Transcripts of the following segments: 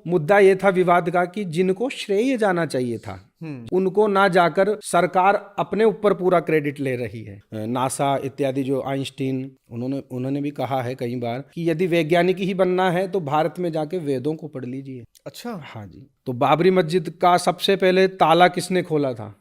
मुद्दा ये था विवाद का कि जिनको श्रेय जाना चाहिए था उनको ना जाकर सरकार अपने ऊपर पूरा क्रेडिट ले रही है। नासा इत्यादि जो आइंस्टीन उन्होंने भी कहा है कई बार कि यदि वैज्ञानिक ही बनना है तो भारत में जाके वेदों को पढ़ लीजिए। अच्छा। हाँ जी। तो बाबरी मस्जिद का सबसे पहले ताला किसने खोला था?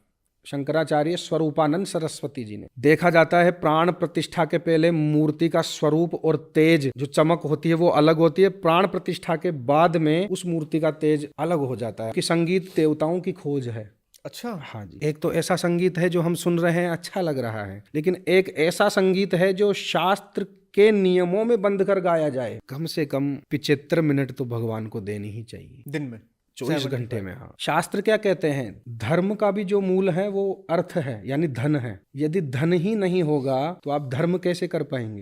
शंकराचार्य स्वरूपानंद सरस्वती जी ने। देखा जाता है प्राण प्रतिष्ठा के पहले मूर्ति का स्वरूप और तेज जो चमक होती है वो अलग होती है, प्राण प्रतिष्ठा के बाद में उस मूर्ति का तेज अलग हो जाता है कि संगीत देवताओं की खोज है। अच्छा। हाँ जी। एक तो ऐसा संगीत है जो हम सुन रहे हैं अच्छा लग रहा है, लेकिन एक ऐसा संगीत है जो शास्त्र के नियमों में बंद कर गाया जाए। कम से कम 75 मिनट तो भगवान को देनी ही चाहिए दिन में 24 घंटे में। हाँ, शास्त्र क्या कहते हैं? धर्म का भी जो मूल है वो अर्थ है, यानी धन है। यदि धन ही नहीं होगा तो आप धर्म कैसे कर पाएंगे?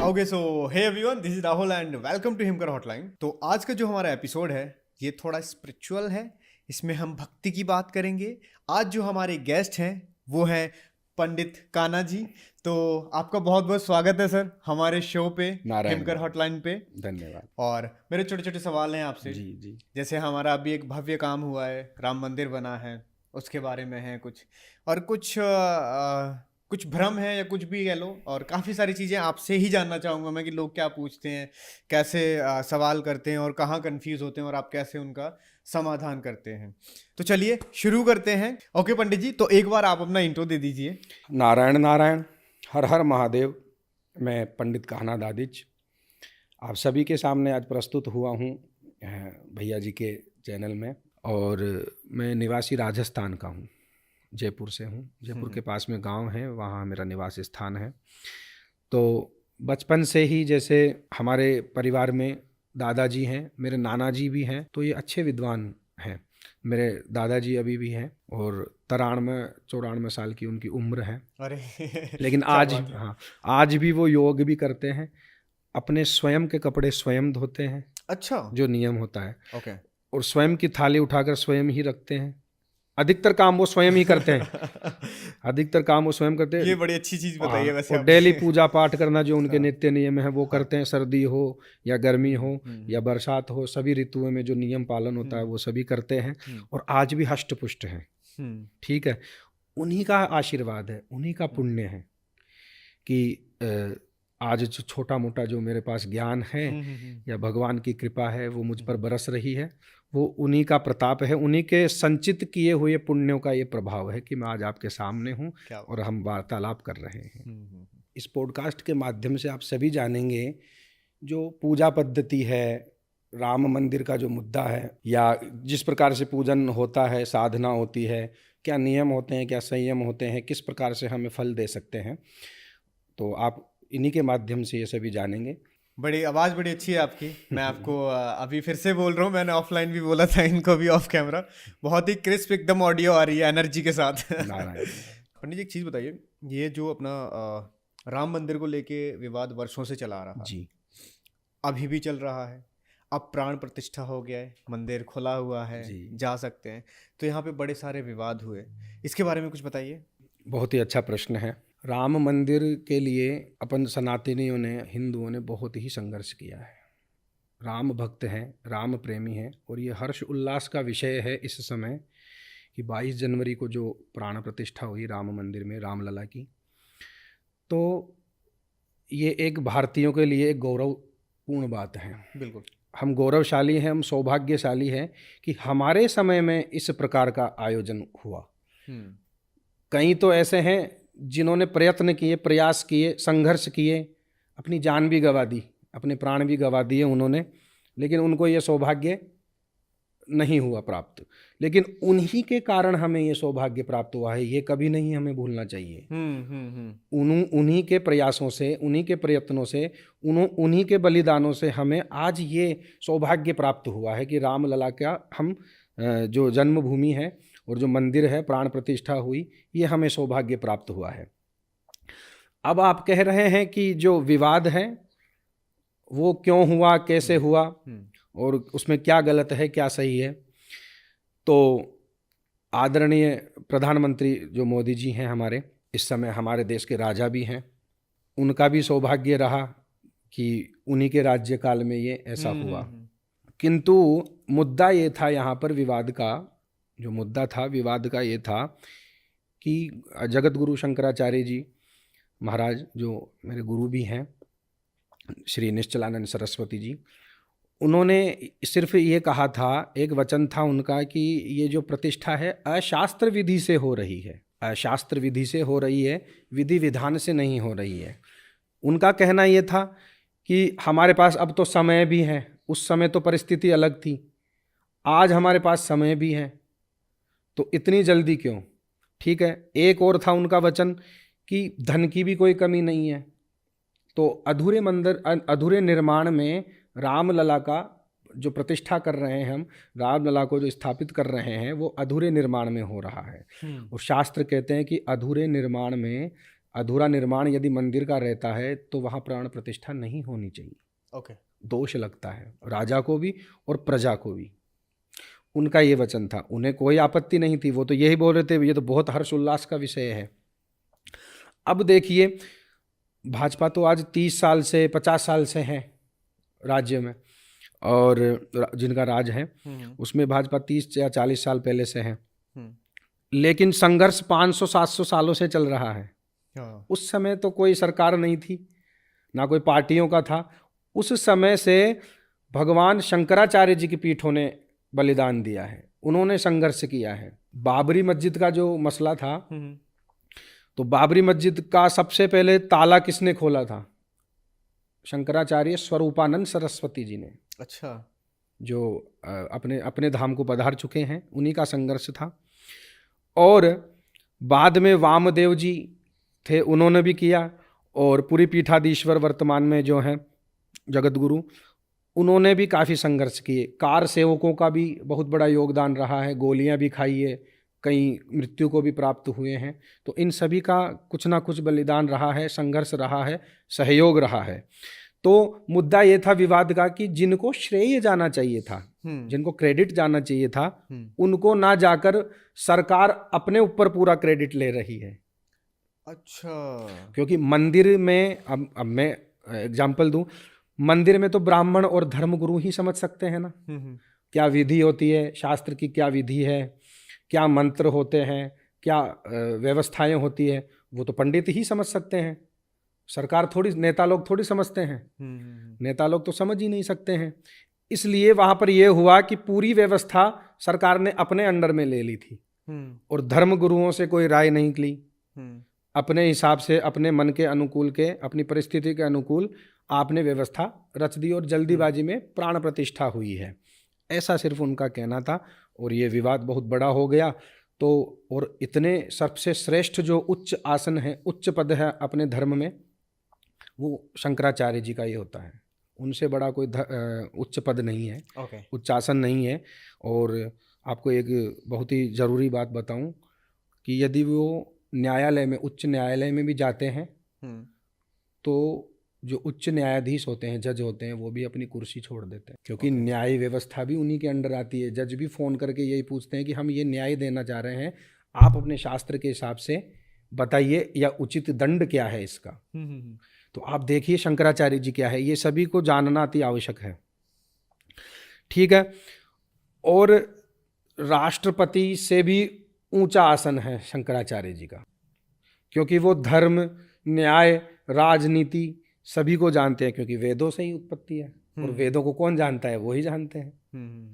Okay, so hey everyone, this is Rahul and welcome to Himkar hotline. तो आज का जो हमारा एपिसोड है ये थोड़ा स्पिरिचुअल है, इसमें हम भक्ति की बात करेंगे। आज जो हमारे गेस्ट हैं वो है पंडित कान्हा जी। तो आपका बहुत बहुत स्वागत है सर हमारे शो पे, हिमकर हॉटलाइन पे। धन्यवाद। और मेरे छोटे छोटे सवाल हैं आपसे। जी जी। जैसे हमारा अभी एक भव्य काम हुआ है, राम मंदिर बना है, उसके बारे में है कुछ, और कुछ भ्रम है या कुछ भी कह लो, और काफ़ी सारी चीज़ें आपसे ही जानना चाहूँगा मैं कि लोग क्या पूछते हैं, कैसे सवाल करते हैं और कहाँ कंफ्यूज होते हैं और आप कैसे उनका समाधान करते हैं। तो चलिए शुरू करते हैं। ओके पंडित जी, तो एक बार आप अपना इंट्रो दे दीजिए। नारायण नारायण, हर हर महादेव। मैं पंडित कान्हा दादिच आप सभी के सामने आज प्रस्तुत हुआ हूँ भैया जी के चैनल में। और मैं निवासी राजस्थान का हूँ, जयपुर से हूँ। जयपुर के पास में गांव है, वहाँ मेरा निवास स्थान है। तो बचपन से ही जैसे हमारे परिवार में दादाजी हैं, मेरे नाना जी भी हैं, तो ये अच्छे विद्वान हैं। मेरे दादाजी अभी भी हैं और 93-94 साल की उनकी उम्र है। अरे लेकिन आज, हाँ, आज भी वो योग भी करते हैं, अपने स्वयं के कपड़े स्वयं धोते हैं। अच्छा, जो नियम होता है। ओके। और स्वयं की थाली उठाकर स्वयं ही रखते हैं। अधिकतर काम वो स्वयं ही करते हैं। अधिकतर काम वो स्वयं करते हैं। ये बड़ी अच्छी चीज बताइए वैसे और आपने। डेली पूजा पाठ करना जो उनके नित्य नियम है वो करते हैं। सर्दी हो या गर्मी हो या बरसात हो, सभी ऋतुओं में जो नियम पालन होता है वो सभी करते हैं। और आज भी हष्ट पुष्ट हैं। ठीक है, उन्हीं का आशीर्वाद है, उन्हीं का पुण्य है कि आज जो छोटा मोटा जो मेरे पास ज्ञान है या भगवान की कृपा है वो मुझ पर बरस रही है, वो उन्हीं का प्रताप है, उन्हीं के संचित किए हुए पुण्यों का ये प्रभाव है कि मैं आज आपके सामने हूँ और हम वार्तालाप कर रहे हैं। इस पॉडकास्ट के माध्यम से आप सभी जानेंगे जो पूजा पद्धति है, राम मंदिर का जो मुद्दा है, या जिस प्रकार से पूजन होता है, साधना होती है, क्या नियम होते हैं, क्या संयम होते हैं, किस प्रकार से हमें फल दे सकते हैं। तो आप इन्हीं के माध्यम से ये सभी जानेंगे। बड़ी आवाज़ बड़ी अच्छी है आपकी। मैं आपको अभी फिर से बोल रहा हूँ, मैंने ऑफलाइन भी बोला था इनको भी ऑफ कैमरा। बहुत ही क्रिस्प एकदम ऑडियो आ रही है एनर्जी के साथ। पंडित जी एक चीज़ बताइए, ये जो अपना राम मंदिर को लेके विवाद वर्षों से चला रहा जी, अभी भी चल रहा है। अब प्राण प्रतिष्ठा हो गया है, मंदिर खुला हुआ है, जा सकते हैं, तो यहाँ पे बड़े सारे विवाद हुए, इसके बारे में कुछ बताइए। बहुत ही अच्छा प्रश्न है। राम मंदिर के लिए अपन सनातनियों ने, हिंदुओं ने बहुत ही संघर्ष किया है। राम भक्त हैं, राम प्रेमी हैं, और ये हर्ष उल्लास का विषय है इस समय कि 22 जनवरी को जो प्राण प्रतिष्ठा हुई राम मंदिर में रामलला की, तो ये एक भारतीयों के लिए एक गौरवपूर्ण बात है। बिल्कुल, हम गौरवशाली हैं, हम सौभाग्यशाली हैं कि हमारे समय में इस प्रकार का आयोजन हुआ। कई तो ऐसे हैं जिन्होंने प्रयत्न किए, प्रयास किए, संघर्ष किए, अपनी जान भी गंवा दी, अपने प्राण भी गंवा दिए उन्होंने, लेकिन उनको ये सौभाग्य नहीं हुआ प्राप्त। लेकिन उन्हीं के कारण हमें ये सौभाग्य प्राप्त हुआ है, ये कभी नहीं हमें भूलना चाहिए। उन्हीं के प्रयासों से, उन्हीं के प्रयत्नों से, उन्हीं के बलिदानों से हमें आज ये सौभाग्य प्राप्त हुआ है कि रामलला का हम जो जन्मभूमि है और जो मंदिर है, प्राण प्रतिष्ठा हुई, ये हमें सौभाग्य प्राप्त हुआ है। अब आप कह रहे हैं कि जो विवाद है वो क्यों हुआ, कैसे हुआ और उसमें क्या गलत है, क्या सही है। तो आदरणीय प्रधानमंत्री जो मोदी जी हैं हमारे, इस समय हमारे देश के राजा भी हैं, उनका भी सौभाग्य रहा कि उन्हीं के राज्यकाल में ये ऐसा हुआ। किंतु मुद्दा ये था यहाँ पर, विवाद का जो मुद्दा था, विवाद का ये था कि जगत गुरु शंकराचार्य जी महाराज, जो मेरे गुरु भी हैं, श्री निश्चलानंद सरस्वती जी, उन्होंने सिर्फ ये कहा था, एक वचन था उनका कि ये जो प्रतिष्ठा है अशास्त्र विधि से हो रही है, अशास्त्र विधि से हो रही है, विधि विधान से नहीं हो रही है। उनका कहना ये था कि हमारे पास अब तो समय भी है, उस समय तो परिस्थिति अलग थी, आज हमारे पास समय भी है, तो इतनी जल्दी क्यों। ठीक है, एक और था उनका वचन कि धन की भी कोई कमी नहीं है, तो अधूरे मंदिर, अधूरे निर्माण में रामलला का जो प्रतिष्ठा कर रहे हैं हम, रामलला को जो स्थापित कर रहे हैं, वो अधूरे निर्माण में हो रहा है। और शास्त्र कहते हैं कि अधूरे निर्माण में, अधूरा निर्माण यदि मंदिर का रहता है तो वहाँ प्राण प्रतिष्ठा नहीं होनी चाहिए। ओके, दोष लगता है राजा को भी और प्रजा को भी। उनका ये वचन था, उन्हें कोई आपत्ति नहीं थी, वो तो यही बोल रहे थे ये तो बहुत हर्ष उल्लास का विषय है। अब देखिए, भाजपा तो आज 30 साल से 50 साल से है राज्य में, और जिनका राज है उसमें भाजपा 30 या 40 साल पहले से है, लेकिन संघर्ष 500-700 सालों से चल रहा है। उस समय तो कोई सरकार नहीं थी, ना कोई पार्टियों का था। उस समय से भगवान शंकराचार्य जी की पीठों ने बलिदान दिया है, उन्होंने संघर्ष किया है। बाबरी मस्जिद का जो मसला था, तो बाबरी मस्जिद का सबसे पहले ताला किसने खोला था? शंकराचार्य स्वरूपानंद सरस्वती जी ने। अच्छा, जो अपने अपने धाम को पधार चुके हैं, उन्हीं का संघर्ष था। और बाद में वामदेव जी थे, उन्होंने भी किया, और पूरी पीठाधीश्वर वर्तमान में जो हैं जगत गुरु, उन्होंने भी काफ़ी संघर्ष किए। कार सेवकों का भी बहुत बड़ा योगदान रहा है, गोलियां भी खाई है, कई मृत्यु को भी प्राप्त हुए हैं। तो इन सभी का कुछ ना कुछ बलिदान रहा है, संघर्ष रहा है, सहयोग रहा है। तो मुद्दा ये था विवाद का कि जिनको श्रेय जाना चाहिए था, जिनको क्रेडिट जाना चाहिए था, उनको ना जाकर सरकार अपने ऊपर पूरा क्रेडिट ले रही है। अच्छा, क्योंकि मंदिर में, अब मैं एग्जाम्पल दूं, मंदिर में तो ब्राह्मण और धर्मगुरु ही समझ सकते हैं ना क्या विधि होती है, शास्त्र की क्या विधि है, क्या मंत्र होते हैं, क्या व्यवस्थाएं होती है, वो तो पंडित ही समझ सकते हैं। सरकार थोड़ी, नेता लोग थोड़ी समझते हैं, नेता लोग तो समझ ही नहीं सकते हैं। इसलिए वहां पर यह हुआ कि पूरी व्यवस्था सरकार ने अपने अंडर में ले ली थी, और धर्म गुरुओं से कोई राय नहीं ली। अपने हिसाब से, अपने मन के अनुकूल के, अपनी परिस्थिति के अनुकूल आपने व्यवस्था रच दी, और जल्दीबाजी में प्राण प्रतिष्ठा हुई है, ऐसा सिर्फ उनका कहना था। और ये विवाद बहुत बड़ा हो गया। तो और इतने सबसे श्रेष्ठ जो उच्च आसन है, उच्च पद है अपने धर्म में, वो शंकराचार्य जी का ही होता है। उनसे बड़ा कोई उच्च पद नहीं है, उच्च आसन नहीं है। और आपको एक बहुत ही ज़रूरी बात बताऊं कि यदि वो न्यायालय में, उच्च न्यायालय में भी जाते हैं, तो जो उच्च न्यायाधीश होते हैं, जज होते हैं, वो भी अपनी कुर्सी छोड़ देते हैं, क्योंकि न्याय व्यवस्था भी उन्हीं के अंडर आती है। जज भी फ़ोन करके यही पूछते हैं कि हम ये न्याय देना चाह रहे हैं, आप अपने शास्त्र के हिसाब से बताइए, या उचित दंड क्या है इसका। तो आप देखिए शंकराचार्य जी क्या है, ये सभी को जानना अति आवश्यक है। ठीक है। और राष्ट्रपति से भी ऊंचा आसन है शंकराचार्य जी का, क्योंकि वो धर्म, न्याय, राजनीति सभी को जानते हैं, क्योंकि वेदों से ही उत्पत्ति है, और वेदों को कौन जानता है? वही जानते हैं,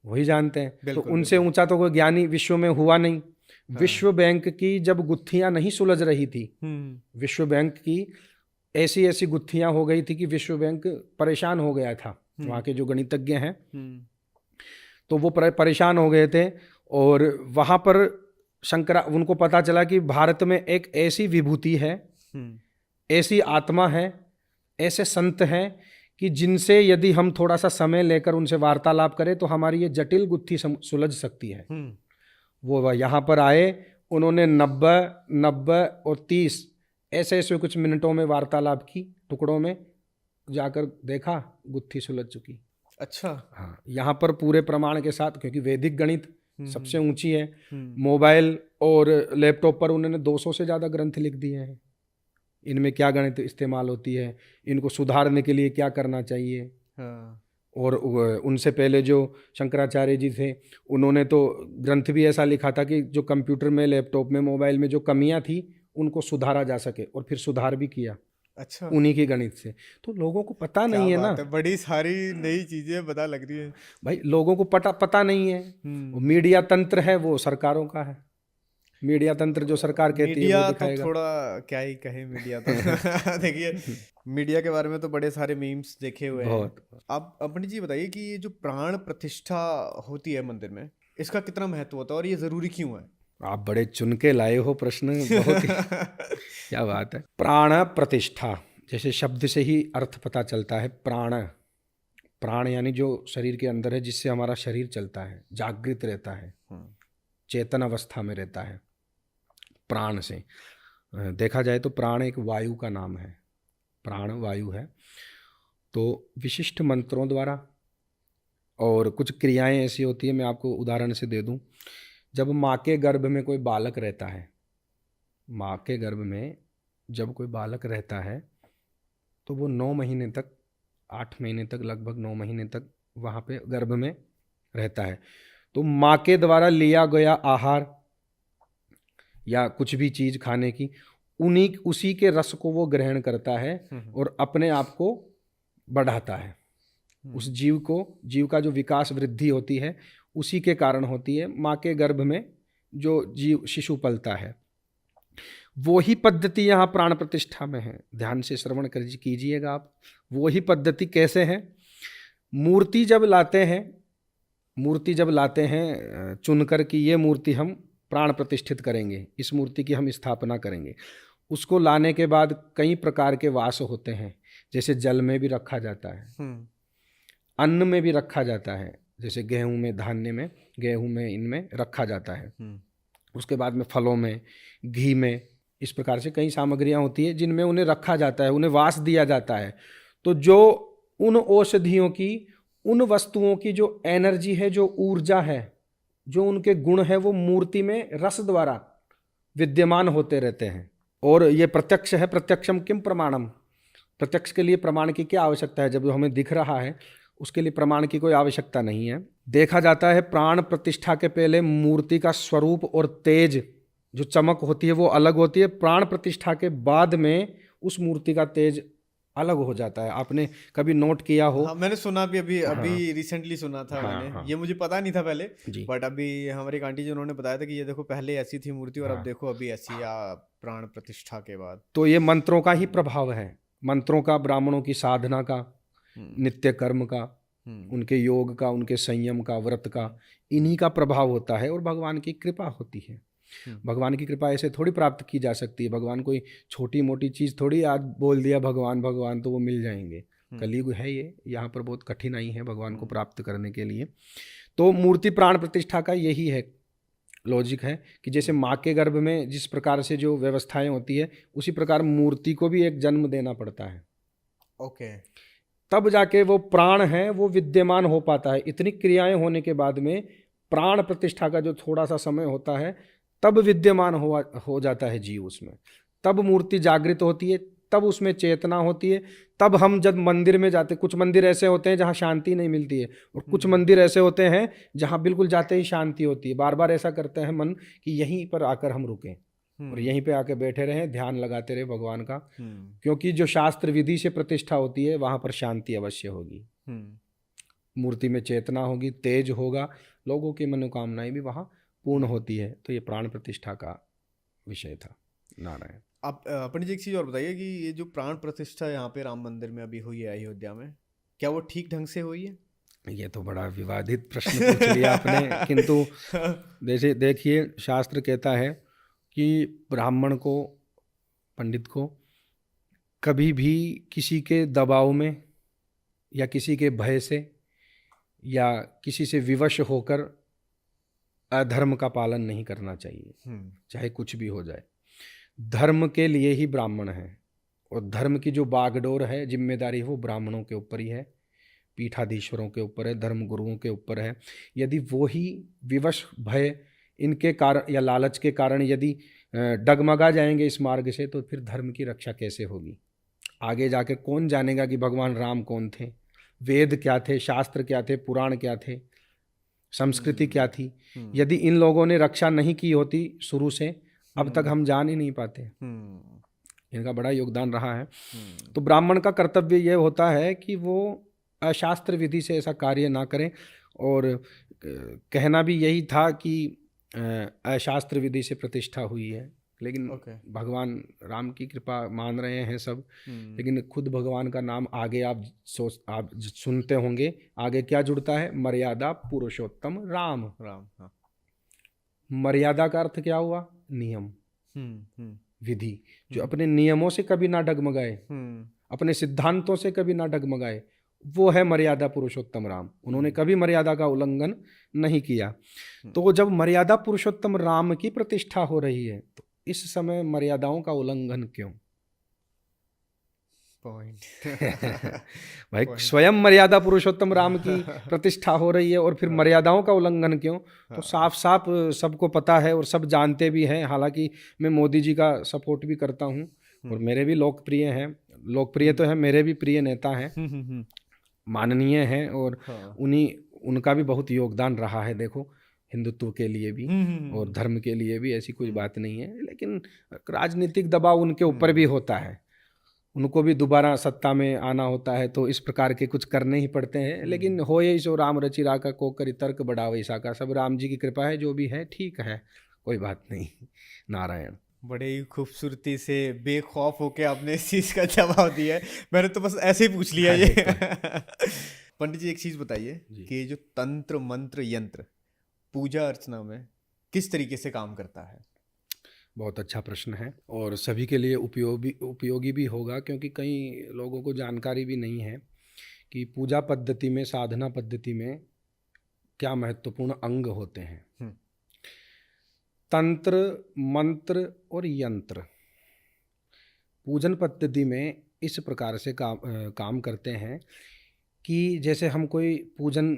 वही जानते हैं। तो उनसे ऊंचा तो कोई ज्ञानी विश्व में हुआ नहीं। विश्व बैंक की जब गुत्थियां नहीं सुलझ रही थी, विश्व बैंक की ऐसी ऐसी गुत्थियां हो गई थी कि विश्व बैंक परेशान हो गया था। वहाँ के जो गणितज्ञ हैं, तो वो परेशान हो गए थे। और वहाँ पर उनको पता चला कि भारत में एक ऐसी विभूति है, ऐसी आत्मा है, ऐसे संत हैं कि जिनसे यदि हम थोड़ा सा समय लेकर उनसे वार्तालाप करें तो हमारी ये जटिल गुत्थी सुलझ सकती है। वो यहाँ पर आए, उन्होंने 90 और 30 ऐसे ऐसे कुछ मिनटों में वार्तालाप की, टुकड़ों में जाकर देखा, गुत्थी सुलझ चुकी। अच्छा, हाँ, यहाँ पर पूरे प्रमाण के साथ, क्योंकि वैदिक गणित सबसे ऊंची है। मोबाइल और लैपटॉप पर उन्होंने 200 से ज़्यादा ग्रंथ लिख दिए हैं, इनमें क्या गणित इस्तेमाल होती है, इनको सुधारने के लिए क्या करना चाहिए। हाँ। और उनसे पहले जो शंकराचार्य जी थे, उन्होंने तो ग्रंथ भी ऐसा लिखा था कि जो कंप्यूटर में, लैपटॉप में, मोबाइल में जो कमियां थी उनको सुधारा जा सके, और फिर सुधार भी किया अच्छा, उन्हीं की गणित से। तो लोगों को पता क्या नहीं है ना बात है, बड़ी सारी नई चीजें पता लग रही है। भाई, लोगों को पता नहीं है। वो मीडिया तंत्र है वो सरकारों का है, मीडिया तंत्र जो सरकार कहती है वो मीडिया तो दिखाएगा। थोड़ा क्या ही कहे, मीडिया तो देखिए, मीडिया के बारे में तो बड़े सारे मीम्स देखे हुए हैं। बहुत। आप पंडित जी बताइए कि ये जो प्राण प्रतिष्ठा होती है मंदिर में, इसका कितना महत्व होता है और ये जरूरी क्यों है? आप बड़े चुन के लाए हो प्रश्न, बहुत ही क्या बात है। प्राण प्रतिष्ठा, जैसे शब्द से ही अर्थ पता चलता है। प्राण, प्राण यानी जो शरीर के अंदर है, जिससे हमारा शरीर चलता है, जागृत रहता है, चेतन अवस्था में रहता है। प्राण से देखा जाए तो प्राण एक वायु का नाम है, प्राण वायु है। तो विशिष्ट मंत्रों द्वारा और कुछ क्रियाएं ऐसी होती है, मैं आपको उदाहरण से दे दूं। जब माँ के गर्भ में कोई बालक रहता है, माँ के गर्भ में जब कोई बालक रहता है तो वो 9 महीने तक, 8 महीने तक, लगभग 9 महीने तक वहाँ पे गर्भ में रहता है। तो माँ के द्वारा लिया गया आहार या कुछ भी चीज़ खाने की, उसी के रस को वो ग्रहण करता है और अपने आप को बढ़ाता है। उस जीव का जो विकास वृद्धि होती है उसी के कारण होती है। माँ के गर्भ में जो जीव शिशु पलता है, वो ही पद्धति यहाँ प्राण प्रतिष्ठा में है। ध्यान से श्रवण कीजिएगा आप। वो ही पद्धति कैसे है? मूर्ति जब लाते हैं चुनकर कि ये मूर्ति हम प्राण प्रतिष्ठित करेंगे, इस मूर्ति की हम स्थापना करेंगे, उसको लाने के बाद कई प्रकार के वास होते हैं। जैसे जल में भी रखा जाता है, अन्न में भी रखा जाता है, जैसे गेहूं में, धान्य में, गेहूं में, इनमें रखा जाता है। उसके बाद में फलों में, घी में, इस प्रकार से कई सामग्रियां होती है जिनमें उन्हें रखा जाता है, उन्हें वास दिया जाता है। तो जो उन औषधियों की, उन वस्तुओं की जो एनर्जी है, जो ऊर्जा है, जो उनके गुण है, वो मूर्ति में रस द्वारा विद्यमान होते रहते हैं। और ये प्रत्यक्ष है। प्रत्यक्षम किम प्रमाणम, प्रत्यक्ष के लिए प्रमाण की क्या आवश्यकता है? जब हमें दिख रहा है उसके लिए प्रमाण की कोई आवश्यकता नहीं है। देखा जाता है प्राण प्रतिष्ठा के पहले मूर्ति का स्वरूप और तेज, जो चमक होती है वो अलग होती है। प्राण प्रतिष्ठा के बाद में उस मूर्ति का तेज अलग हो जाता है। आपने कभी नोट किया हो? हाँ, मैंने सुना भी, अभी रिसेंटली सुना था मैंने। ये मुझे पता नहीं था पहले, बट अभी हमारी एक आंटी जी उन्होंने बताया था कि ये देखो पहले ऐसी थी मूर्ति और अब देखो अभी ऐसी प्राण प्रतिष्ठा के बाद। तो ये मंत्रों का ही प्रभाव है, मंत्रों का, ब्राह्मणों की साधना का, नित्य कर्म का, उनके योग का, उनके संयम का, व्रत का, इन्हीं का प्रभाव होता है और भगवान की कृपा होती है। भगवान की कृपा ऐसे थोड़ी प्राप्त की जा सकती है। भगवान कोई छोटी मोटी चीज़ थोड़ी, आज बोल दिया भगवान भगवान तो वो मिल जाएंगे। कलयुग है ये, यहाँ पर बहुत कठिनाई है भगवान को प्राप्त करने के लिए। तो मूर्ति प्राण प्रतिष्ठा का यही है, लॉजिक है कि जैसे माँ के गर्भ में जिस प्रकार से जो व्यवस्थाएं होती है, उसी प्रकार मूर्ति को भी एक जन्म देना पड़ता है। ओके। तब जाके वो प्राण है वो विद्यमान हो पाता है। इतनी क्रियाएं होने के बाद में प्राण प्रतिष्ठा का जो थोड़ा सा समय होता है, तब विद्यमान हो जाता है जीव उसमें। तब मूर्ति जागृत होती है, तब उसमें चेतना होती है। तब हम जब मंदिर में जाते, कुछ मंदिर ऐसे होते हैं जहाँ शांति नहीं मिलती है, और कुछ मंदिर ऐसे होते हैं जहाँ बिल्कुल जाते ही शांति होती है। बार बार ऐसा करते हैं मन कि यहीं पर आकर हम रुकें और यहीं पे आके बैठे रहें, ध्यान लगाते रहे भगवान का। क्योंकि जो शास्त्र विधि से प्रतिष्ठा होती है वहाँ पर शांति अवश्य होगी, मूर्ति में चेतना होगी, तेज होगा, लोगों की मनोकामनाएं भी वहाँ पूर्ण होती है। तो ये प्राण प्रतिष्ठा का विषय था। नारायण। आप पंडित जी एक चीज़ और बताइए कि ये जो प्राण प्रतिष्ठा यहाँ पे राम मंदिर में अभी हुई है अयोध्या में, क्या वो ठीक ढंग से हुई है? ये तो बड़ा विवादित प्रश्न पूछ लिया आपने। किंतु जैसे देखिए, शास्त्र कहता है कि ब्राह्मण को, पंडित को कभी भी किसी के दबाव में या किसी के भय से या किसी से विवश होकर अधर्म का पालन नहीं करना चाहिए, चाहे कुछ भी हो जाए। धर्म के लिए ही ब्राह्मण है, और धर्म की जो बागडोर है, जिम्मेदारी है, वो ब्राह्मणों के ऊपर ही है, पीठाधीश्वरों के ऊपर है, धर्म गुरुओं के ऊपर है। यदि वो ही विवश, भय इनके कारण या लालच के कारण यदि डगमगा जाएंगे इस मार्ग से, तो फिर धर्म की रक्षा कैसे होगी? आगे जाकर कौन जानेगा कि भगवान राम कौन थे, वेद क्या थे, शास्त्र क्या थे, पुराण क्या थे, संस्कृति क्या थी? यदि इन लोगों ने रक्षा नहीं की होती शुरू से, अब तक हम जान ही नहीं पाते। इनका बड़ा योगदान रहा है। तो ब्राह्मण का कर्तव्य यह होता है कि वो अशास्त्र विधि से ऐसा कार्य ना करें, और कहना भी यही था कि अशास्त्र विधि से प्रतिष्ठा हुई है, लेकिन भगवान राम की कृपा मान रहे हैं सब, लेकिन खुद भगवान का नाम आगे आप सुनते होंगे, आगे क्या जुड़ता है? मर्यादा पुरुषोत्तम राम। हाँ। मर्यादा का अर्थ क्या हुआ? नियम, विधि, जो अपने नियमों से कभी ना डगमगाए, अपने सिद्धांतों से कभी ना डगमगाए, वो है मर्यादा पुरुषोत्तम राम। उन्होंने कभी मर्यादा का उल्लंघन नहीं किया। तो जब मर्यादा पुरुषोत्तम राम की प्रतिष्ठा हो रही है, तो इस समय मर्यादाओं का उल्लंघन क्यों? भाई स्वयं मर्यादा पुरुषोत्तम राम की प्रतिष्ठा हो रही है और फिर मर्यादाओं का उल्लंघन क्यों? तो साफ साफ सबको पता है और सब जानते भी हैं। हालांकि मैं मोदी जी का सपोर्ट भी करता हूं और मेरे भी लोकप्रिय हैं, लोकप्रिय तो है, मेरे भी प्रिय नेता हैं, माननीय हैं, और उनका भी बहुत योगदान रहा है। देखो, हिंदुत्व के लिए भी और धर्म के लिए भी, ऐसी कोई बात नहीं है, लेकिन राजनीतिक दबाव उनके ऊपर भी होता है, उनको भी दोबारा सत्ता में आना होता है, तो इस प्रकार के कुछ करने ही पड़ते हैं। लेकिन हो ये सो राम रचि राका को करी तर्क बढ़ावे साका, सब राम जी की कृपा है, जो भी है ठीक है, कोई बात नहीं। नारायण। बड़े ही खूबसूरती से बेखौफ होके आपने इस चीज़ का जवाब दिया है, मैंने तो बस ऐसे ही पूछ लिया ये। पंडित जी एक चीज़ बताइए कि ये जो तंत्र मंत्र यंत्र पूजा अर्चना में किस तरीके से काम करता है? बहुत अच्छा प्रश्न है और सभी के लिए उपयोगी भी होगा, क्योंकि कई लोगों को जानकारी भी नहीं है कि पूजा पद्धति में, साधना पद्धति में क्या महत्वपूर्ण अंग होते हैं। तंत्र, मंत्र और यंत्र पूजन पद्धति में इस प्रकार से काम करते हैं कि जैसे हम कोई पूजन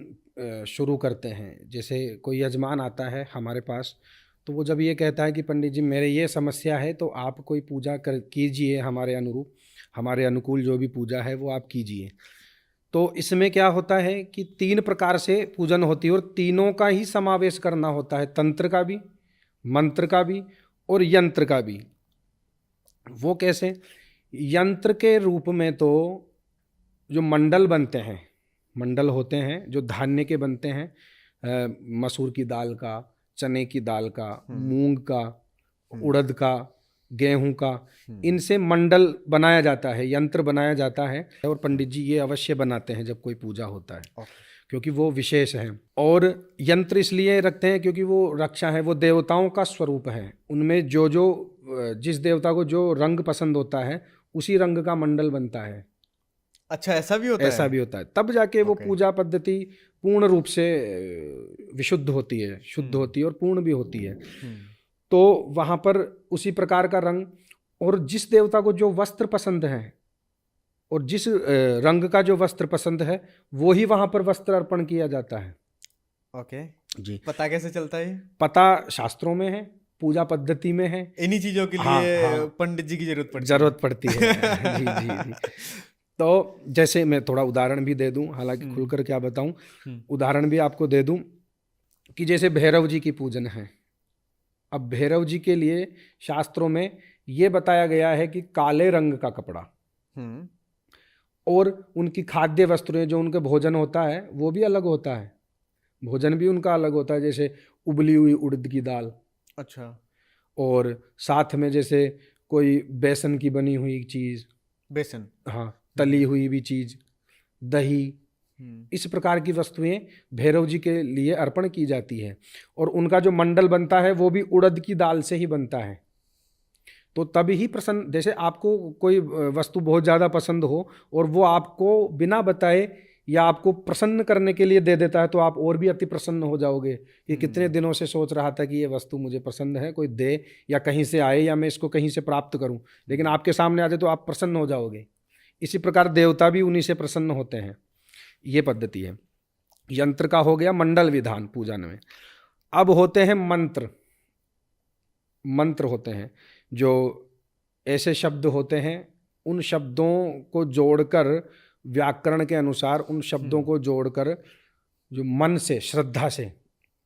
शुरू करते हैं, जैसे कोई यजमान आता है हमारे पास, तो वो जब ये कहता है कि पंडित जी मेरे ये समस्या है, तो आप कोई पूजा कीजिए हमारे अनुरूप, हमारे अनुकूल जो भी पूजा है वो आप कीजिए। तो इसमें क्या होता है कि 3 प्रकार से पूजन होती है और तीनों का ही समावेश करना होता है, तंत्र का भी, मंत्र का भी और यंत्र का भी। वो कैसे? यंत्र के रूप में तो जो मंडल बनते हैं, मंडल होते हैं जो धान्य के बनते हैं, मसूर की दाल का, चने की दाल का, मूंग का, उड़द का, गेहूं का, इनसे मंडल बनाया जाता है, यंत्र बनाया जाता है, और पंडित जी ये अवश्य बनाते हैं जब कोई पूजा होता है, क्योंकि वो विशेष है। और यंत्र इसलिए रखते हैं क्योंकि वो रक्षा है, वो देवताओं का स्वरूप है, उनमें जो जिस देवता को जो रंग पसंद होता है उसी रंग का मंडल बनता है। अच्छा, ऐसा भी होता है? ऐसा भी होता है, तब जाके वो पूजा पद्धति पूर्ण रूप से विशुद्ध होती है, शुद्ध होती है और पूर्ण भी होती है। तो वहाँ पर उसी प्रकार का रंग, और जिस देवता को जो वस्त्र पसंद है और जिस रंग का जो वस्त्र पसंद है वो ही वहाँ पर वस्त्र अर्पण किया जाता है। ओके जी। पता कैसे चलता है? पता शास्त्रों में है, पूजा पद्धति में है। इन्हीं चीज़ों के लिए पंडित जी की जरूरत पड़ती है। जी जी जी। तो जैसे मैं थोड़ा उदाहरण भी दे दूं, हालांकि खुलकर क्या बताऊं, उदाहरण भी आपको दे दूं कि जैसे भैरव जी की पूजन है। अब भैरव जी के लिए शास्त्रों में ये बताया गया है कि काले रंग का कपड़ा और उनकी खाद्य वस्तुएं, जो उनके भोजन होता है वो भी अलग होता है, भोजन भी उनका अलग होता है, जैसे उबली हुई उड़द की दाल। अच्छा। और साथ में जैसे कोई बेसन की बनी हुई चीज़, बेसन, हाँ, तली हुई भी चीज़, दही, इस प्रकार की वस्तुएं भैरव जी के लिए अर्पण की जाती है। और उनका जो मंडल बनता है वो भी उड़द की दाल से ही बनता है। तो तभी ही प्रसन्न, जैसे आपको कोई वस्तु बहुत ज़्यादा पसंद हो और वो आपको बिना बताए या आपको प्रसन्न करने के लिए दे देता है, तो आप और भी अति प्रसन्न हो जाओगे कि कितने दिनों से सोच रहा था कि ये वस्तु मुझे पसंद है, कोई दे या कहीं से आए या मैं इसको कहीं से प्राप्त करूं, लेकिन आपके सामने आ जाए तो आप प्रसन्न हो जाओगे। इसी प्रकार देवता भी उन्हीं से प्रसन्न होते हैं। ये पद्धति है। यंत्र का हो गया मंडल विधान पूजन में। अब होते हैं मंत्र। मंत्र होते हैं, जो ऐसे शब्द होते हैं, उन शब्दों को जोड़कर व्याकरण के अनुसार उन शब्दों को जोड़कर जो मन से, श्रद्धा से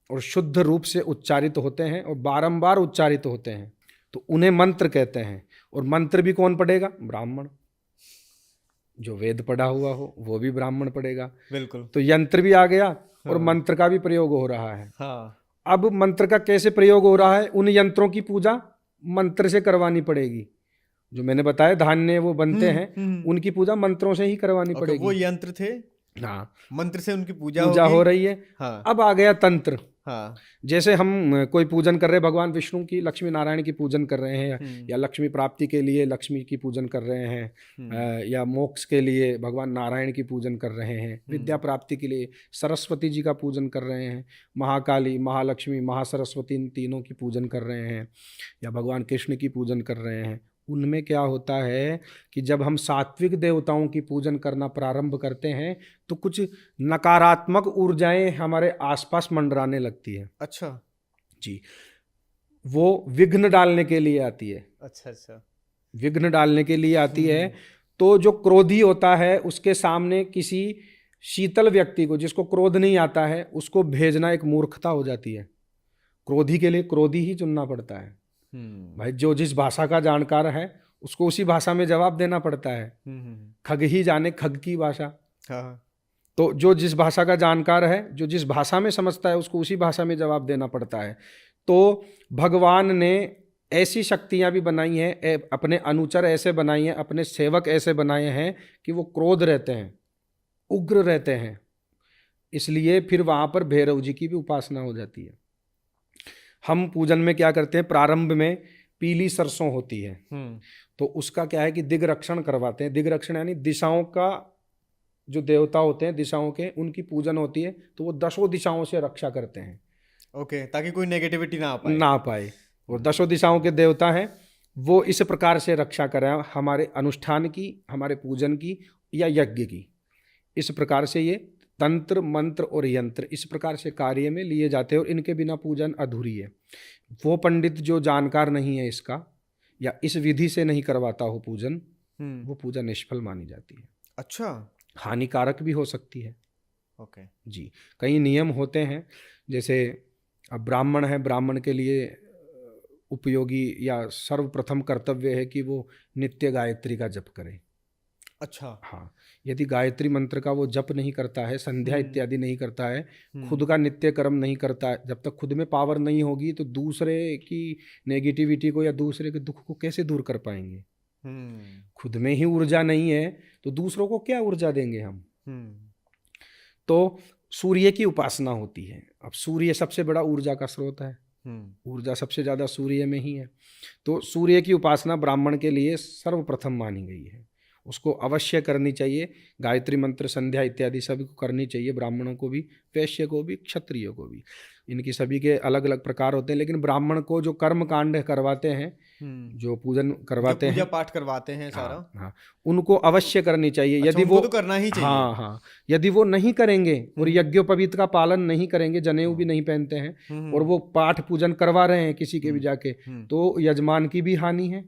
और शुद्ध रूप से उच्चारित होते हैं और बारंबार उच्चारित होते हैं, तो उन्हें मंत्र कहते हैं। और मंत्र भी कौन पढ़ेगा? ब्राह्मण। जो वेद पढ़ा हुआ हो वो भी ब्राह्मण पढ़ेगा। बिल्कुल। तो यंत्र भी आ गया और मंत्र का भी प्रयोग हो रहा है। हाँ। अब मंत्र का कैसे प्रयोग हो रहा है? उन यंत्रों की पूजा मंत्र से करवानी पड़ेगी। जो मैंने बताया धान्य वो बनते हैं, उनकी पूजा मंत्रों से ही करवानी पड़ेगी। वो यंत्र थे, हाँ, मंत्र से उनकी पूजा हो रही है। हाँ। अब आ गया तंत्र। हाँ। जैसे हम कोई पूजन कर रहे हैं, भगवान विष्णु की, लक्ष्मी नारायण की पूजन कर रहे हैं, या लक्ष्मी प्राप्ति के लिए लक्ष्मी की पूजन कर रहे हैं, या मोक्ष के लिए भगवान नारायण की पूजन कर रहे हैं, विद्या प्राप्ति के लिए सरस्वती जी का पूजन कर रहे हैं, महाकाली, महालक्ष्मी, महासरस्वती, इन तीनों की पूजन कर रहे हैं, या भगवान कृष्ण की पूजन कर रहे हैं। उनमें क्या होता है कि जब हम सात्विक देवताओं की पूजन करना प्रारंभ करते हैं तो कुछ नकारात्मक ऊर्जाएं हमारे आसपास मंडराने लगती है। अच्छा जी, वो विघ्न डालने के लिए आती है। अच्छा, विघ्न डालने के लिए आती है। तो जो क्रोधी होता है उसके सामने किसी शीतल व्यक्ति को, जिसको क्रोध नहीं आता है, उसको भेजना एक मूर्खता हो जाती है। क्रोधी के लिए क्रोधी ही चुनना पड़ता है। भाई जो जिस भाषा का जानकार है उसको उसी भाषा में जवाब देना पड़ता है। खग ही जाने खग की भाषा। हाँ। तो जो जिस भाषा का जानकार है, जो जिस भाषा में समझता है, उसको उसी भाषा में जवाब देना पड़ता है। तो भगवान ने ऐसी शक्तियां भी बनाई हैं, अपने अनुचर ऐसे बनाई हैं, अपने सेवक ऐसे बनाए हैं कि वो क्रोध रहते हैं, उग्र रहते हैं। इसलिए फिर वहां पर भैरव जी की भी उपासना हो जाती है। हम पूजन में क्या करते हैं, प्रारंभ में पीली सरसों होती है, तो उसका क्या है कि दिग्रक्षण करवाते हैं। दिग्रक्षण यानी दिशाओं का, जो देवता होते हैं दिशाओं के, उनकी पूजन होती है, तो वो 10 दिशाओं से रक्षा करते हैं। ओके, ताकि कोई नेगेटिविटी ना आ पाए। वो 10 दिशाओं के देवता हैं, वो इस प्रकार से रक्षा करें हमारे अनुष्ठान की, हमारे पूजन की या यज्ञ की। इस प्रकार से ये तंत्र, मंत्र और यंत्र इस प्रकार से कार्य में लिए जाते हैं, और इनके बिना पूजन अधूरी है। वो पंडित जो जानकार नहीं है इसका, या इस विधि से नहीं करवाता हो पूजन, वो पूजा निष्फल मानी जाती है। अच्छा, हानिकारक भी हो सकती है। ओके जी, कई नियम होते हैं। जैसे अब ब्राह्मण है, ब्राह्मण के लिए उपयोगी या सर्वप्रथम कर्तव्य है कि वो नित्य गायत्री का जप करे। अच्छा। हाँ, यदि गायत्री मंत्र का वो जप नहीं करता है, संध्या इत्यादि नहीं करता है, खुद का नित्य कर्म नहीं करता है, जब तक खुद में पावर नहीं होगी तो दूसरे की नेगेटिविटी को या दूसरे के दुख को कैसे दूर कर पाएंगे? खुद में ही ऊर्जा नहीं है तो दूसरों को क्या ऊर्जा देंगे हम? तो सूर्य की उपासना होती है। अब सूर्य सबसे बड़ा ऊर्जा का स्रोत है, ऊर्जा सबसे ज्यादा सूर्य में ही है। तो सूर्य की उपासना ब्राह्मण के लिए सर्वप्रथम मानी गई है, उसको अवश्य करनी चाहिए। गायत्री मंत्र, संध्या इत्यादि सभी को करनी चाहिए, ब्राह्मणों को भी, वैश्य को भी, क्षत्रिय को भी। इनकी सभी के अलग अलग प्रकार होते हैं, लेकिन ब्राह्मण को जो कर्म कांड करवाते हैं, जो पूजन करवाते हैं, पूजा पाठ करवाते हैं सारा, हाँ, उनको अवश्य करनी चाहिए। अच्छा, यदि वो तो करना ही चाहिए। हाँ, यदि वो नहीं करेंगे और यज्ञोपवीत का पालन नहीं करेंगे, जनेऊ भी नहीं पहनते हैं, और वो पाठ पूजन करवा रहे हैं किसी के भी जाके, तो यजमान की भी हानि है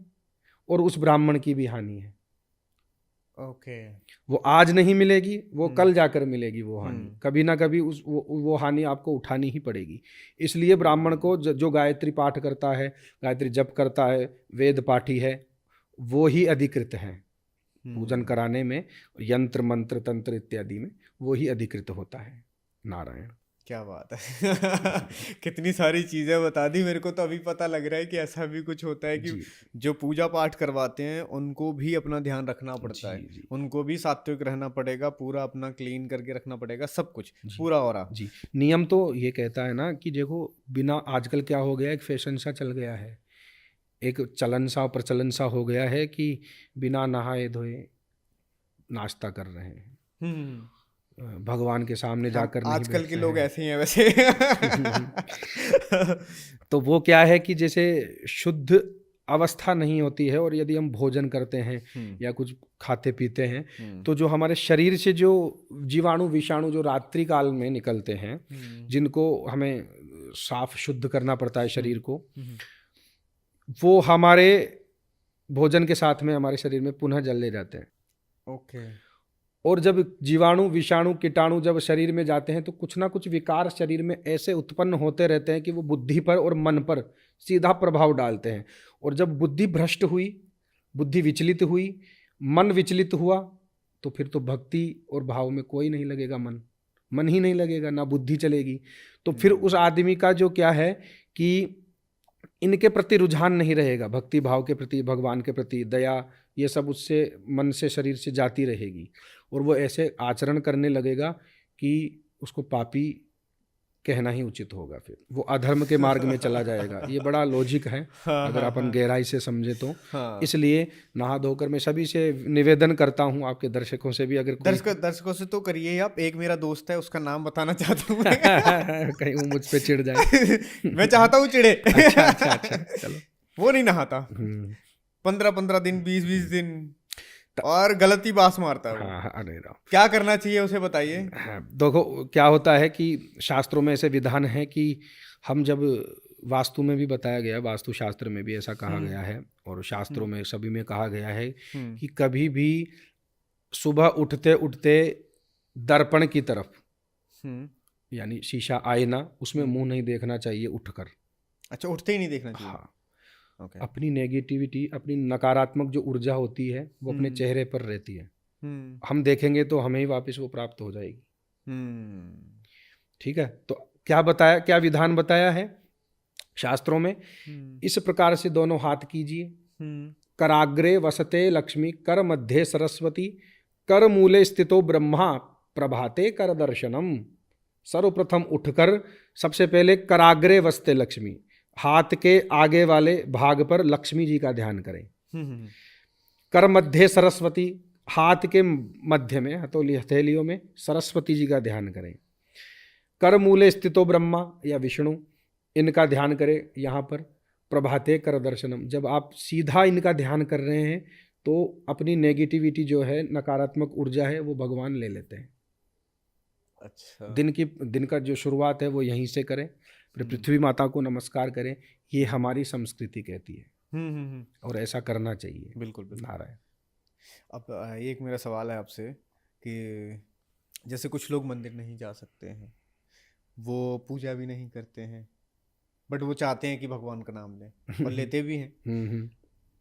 और उस ब्राह्मण की भी हानि है। ओके, वो आज नहीं मिलेगी, वो कल जाकर मिलेगी वो हानि। कभी ना कभी वो हानि आपको उठानी ही पड़ेगी। इसलिए ब्राह्मण को जो गायत्री पाठ करता है, गायत्री जप करता है, वेद पाठी है, वो ही अधिकृत है पूजन कराने में। यंत्र, मंत्र, तंत्र इत्यादि में वो ही अधिकृत होता है। नारायण, क्या बात है। कितनी सारी चीज़ें बता दी मेरे को, तो अभी पता लग रहा है कि ऐसा भी कुछ होता है कि जो पूजा पाठ करवाते हैं उनको भी अपना ध्यान रखना पड़ता है, उनको भी सात्विक रहना पड़ेगा, पूरा अपना क्लीन करके रखना पड़ेगा, सब कुछ पूरा हो रहा। जी, नियम तो ये कहता है ना कि देखो, बिना, आजकल क्या हो गया, एक फैशन सा चल गया है, एक चलन सा, प्रचलन सा हो गया है कि बिना नहाए धोए नाश्ता कर रहे हैं, भगवान के सामने जाकर नहीं आजकल के लोग ऐसे ही हैं वैसे। तो वो क्या है कि जैसे शुद्ध अवस्था नहीं होती है, और यदि हम भोजन करते हैं या कुछ खाते पीते हैं, तो जो हमारे शरीर से जो जीवाणु विषाणु जो रात्रि काल में निकलते हैं, जिनको हमें साफ शुद्ध करना पड़ता है शरीर को, वो हमारे भोजन के साथ में हमारे शरीर में पुनः जल ले जाते हैं। ओके। और जब जीवाणु, विषाणु, कीटाणु जब शरीर में जाते हैं तो कुछ ना कुछ विकार शरीर में ऐसे उत्पन्न होते रहते हैं कि वो बुद्धि पर और मन पर सीधा प्रभाव डालते हैं। और जब बुद्धि भ्रष्ट हुई, बुद्धि विचलित हुई, मन विचलित हुआ, तो फिर तो भक्ति और भाव में कोई नहीं लगेगा, मन ही नहीं लगेगा, ना बुद्धि चलेगी। तो फिर उस आदमी का जो क्या है कि इनके प्रति रुझान नहीं रहेगा, भक्ति भाव के प्रति, भगवान के प्रति, दया, ये सब उससे मन से, शरीर से जाती रहेगी। और वो ऐसे आचरण करने लगेगा कि उसको पापी कहना ही उचित होगा, फिर वो अधर्म के मार्ग में चला जाएगा। ये बड़ा लॉजिक है अगर अपन गहराई से समझे तो। इसलिए नहा धोकर मैं सभी से निवेदन करता हूँ, आपके दर्शकों से भी, अगर दर्शकों से तो करिए आप। एक मेरा दोस्त है, उसका नाम बताना चाहता हूँ कहीं वो मुझ पे चिढ़ जाए। मैं चाहता हूँ चिढ़े। अच्छा, चलो। वो नहीं नहाता 15-15 दिन, 20-20 दिन, और गलती बास मारता है। हाँ, अरे राम, क्या करना चाहिए उसे बताइए। देखो क्या होता है कि शास्त्रों में ऐसे विधान है कि हम जब, वास्तु में भी बताया गया, वास्तु शास्त्र में भी ऐसा कहा गया है, और शास्त्रों में सभी में कहा गया है कि कभी भी सुबह उठते उठते दर्पण की तरफ, यानी शीशा, आईना, उसमें मुंह नहीं देखना चाहिए उठकर। अच्छा, उठते ही नहीं देखना चाहिए। हाँ। अपनी नेगेटिविटी, अपनी नकारात्मक जो ऊर्जा होती है वो अपने चेहरे पर रहती है। हम देखेंगे तो हमें ही वापस वो प्राप्त हो जाएगी। ठीक है। तो क्या बताया, क्या विधान बताया है शास्त्रों में? इस प्रकार से दोनों हाथ कीजिए। कराग्रे वसते लक्ष्मी, कर मध्य सरस्वती, कर मूले स्थितो ब्रह्मा, प्रभाते कर दर्शनम। सर्वप्रथम उठकर सबसे पहले कराग्रे वसते लक्ष्मी, हाथ के आगे वाले भाग पर लक्ष्मी जी का ध्यान करें। कर मध्य सरस्वती, हाथ के मध्य में, हथेलियों में सरस्वती जी का ध्यान करें। कर मूले स्थितो ब्रह्मा या विष्णु, इनका ध्यान करें यहाँ पर। प्रभाते कर दर्शनम, जब आप सीधा इनका ध्यान कर रहे हैं तो अपनी नेगेटिविटी जो है, नकारात्मक ऊर्जा है, वो भगवान ले लेते हैं। अच्छा। दिन का जो शुरुआत है वो यहीं से करें। फिर पृथ्वी माता को नमस्कार करें। ये हमारी संस्कृति कहती है और ऐसा करना चाहिए। बिल्कुल नारायण। अब एक मेरा सवाल है आपसे कि जैसे कुछ लोग मंदिर नहीं जा सकते हैं, वो पूजा भी नहीं करते हैं, बट वो चाहते हैं कि भगवान का नाम लें और लेते भी हैं,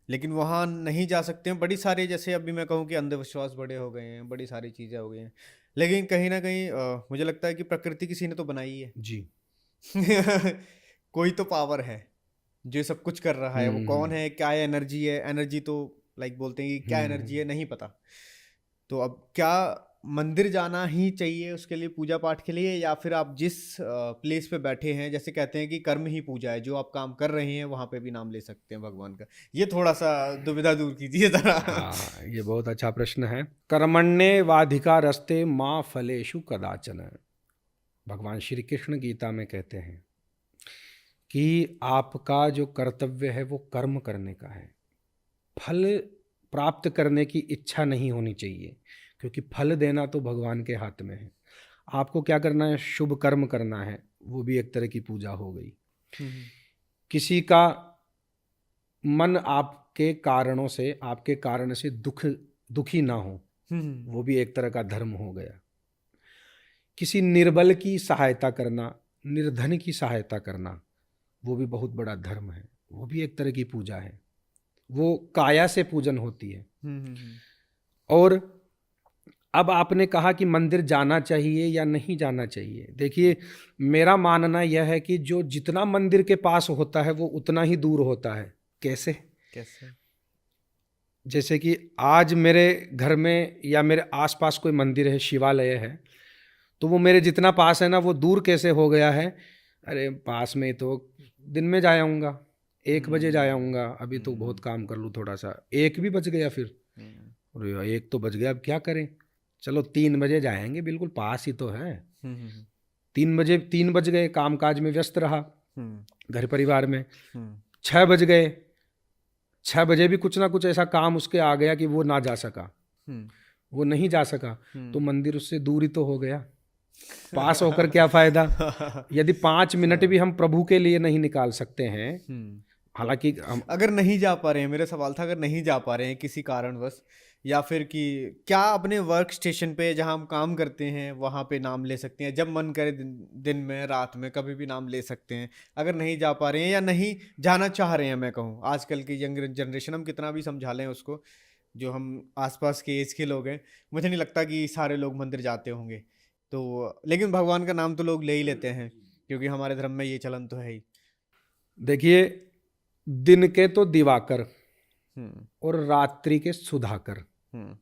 लेकिन वहाँ नहीं जा सकते हैं। बड़ी सारी, जैसे अभी मैं कहूँ कि अंधविश्वास बड़े हो गए हैं, बड़ी सारी चीज़ें हो गई हैं, लेकिन कहीं ना कहीं मुझे लगता है कि प्रकृति किसी ने तो बनाई है जी। कोई तो पावर है जो सब कुछ कर रहा है। वो कौन है, क्या है, एनर्जी है। एनर्जी तो लाइक बोलते हैं कि क्या एनर्जी है, नहीं पता। तो अब क्या मंदिर जाना ही चाहिए उसके लिए, पूजा पाठ के लिए, या फिर आप जिस प्लेस पे बैठे हैं, जैसे कहते हैं कि कर्म ही पूजा है, जो आप काम कर रहे हैं वहाँ पे भी नाम ले सकते हैं भगवान का। ये थोड़ा सा दुविधा दूर कीजिए जरा। हाँ, ये बहुत अच्छा प्रश्न है। कर्मण्ये वाधिका रस्ते माँ फलेषु कदाचन, भगवान श्री कृष्ण गीता में कहते हैं कि आपका जो कर्तव्य है वो कर्म करने का है, फल प्राप्त करने की इच्छा नहीं होनी चाहिए, क्योंकि फल देना तो भगवान के हाथ में है। आपको क्या करना है, शुभ कर्म करना है, वो भी एक तरह की पूजा हो गई। किसी का मन आपके कारणों से, आपके कारण से दुखी ना हो, वो भी एक तरह का धर्म हो गया। किसी निर्बल की सहायता करना, निर्धन की सहायता करना, वो भी बहुत बड़ा धर्म है, वो भी एक तरह की पूजा है। वो काया से पूजन होती है। और अब आपने कहा कि मंदिर जाना चाहिए या नहीं जाना चाहिए। देखिए, मेरा मानना यह है कि जो जितना मंदिर के पास होता है वो उतना ही दूर होता है। कैसे? जैसे कि आज मेरे घर में या मेरे आसपास कोई मंदिर है, शिवालय है, तो वो मेरे जितना पास है ना, वो दूर कैसे हो गया है? अरे पास में तो दिन में जा आऊँगा, 1 बजे जा आऊँगा, अभी तो बहुत काम कर लूँ थोड़ा सा, 1 भी बज गया, फिर अरे 1 तो बज गया, अब क्या करें, चलो 3 बजे जाएंगे, बिल्कुल पास ही तो है। 3 बज गए, काम काज में व्यस्त रहा घर परिवार में। 6 बज गए, 6 बजे भी कुछ ना कुछ ऐसा काम उसके आ गया कि वो ना जा सका, वो नहीं जा सका, तो मंदिर उससे दूर ही तो हो गया। पास होकर क्या फायदा? यदि 5 मिनट भी हम प्रभु के लिए नहीं निकाल सकते हैं, हालांकि हम अगर नहीं जा पा रहे हैं, मेरा सवाल था, अगर नहीं जा पा रहे हैं किसी कारणवश, या फिर कि क्या अपने वर्क स्टेशन पे जहाँ हम काम करते हैं वहाँ पे नाम ले सकते हैं? जब मन करे दिन में, रात में, कभी भी नाम ले सकते हैं। अगर नहीं जा पा रहे हैं या नहीं जाना चाह रहे हैं, मैं कहूँ आजकल की यंग जनरेशन, हम कितना भी समझा लें उसको, जो हम आसपास के एज के लोग हैं, मुझे नहीं लगता कि सारे लोग मंदिर जाते होंगे। तो लेकिन भगवान का नाम तो लोग ले ही लेते हैं, क्योंकि हमारे धर्म में ये चलन तो है ही। देखिए, दिन के तो दिवाकर हम्म और रात्रि के सुधाकर। हम्म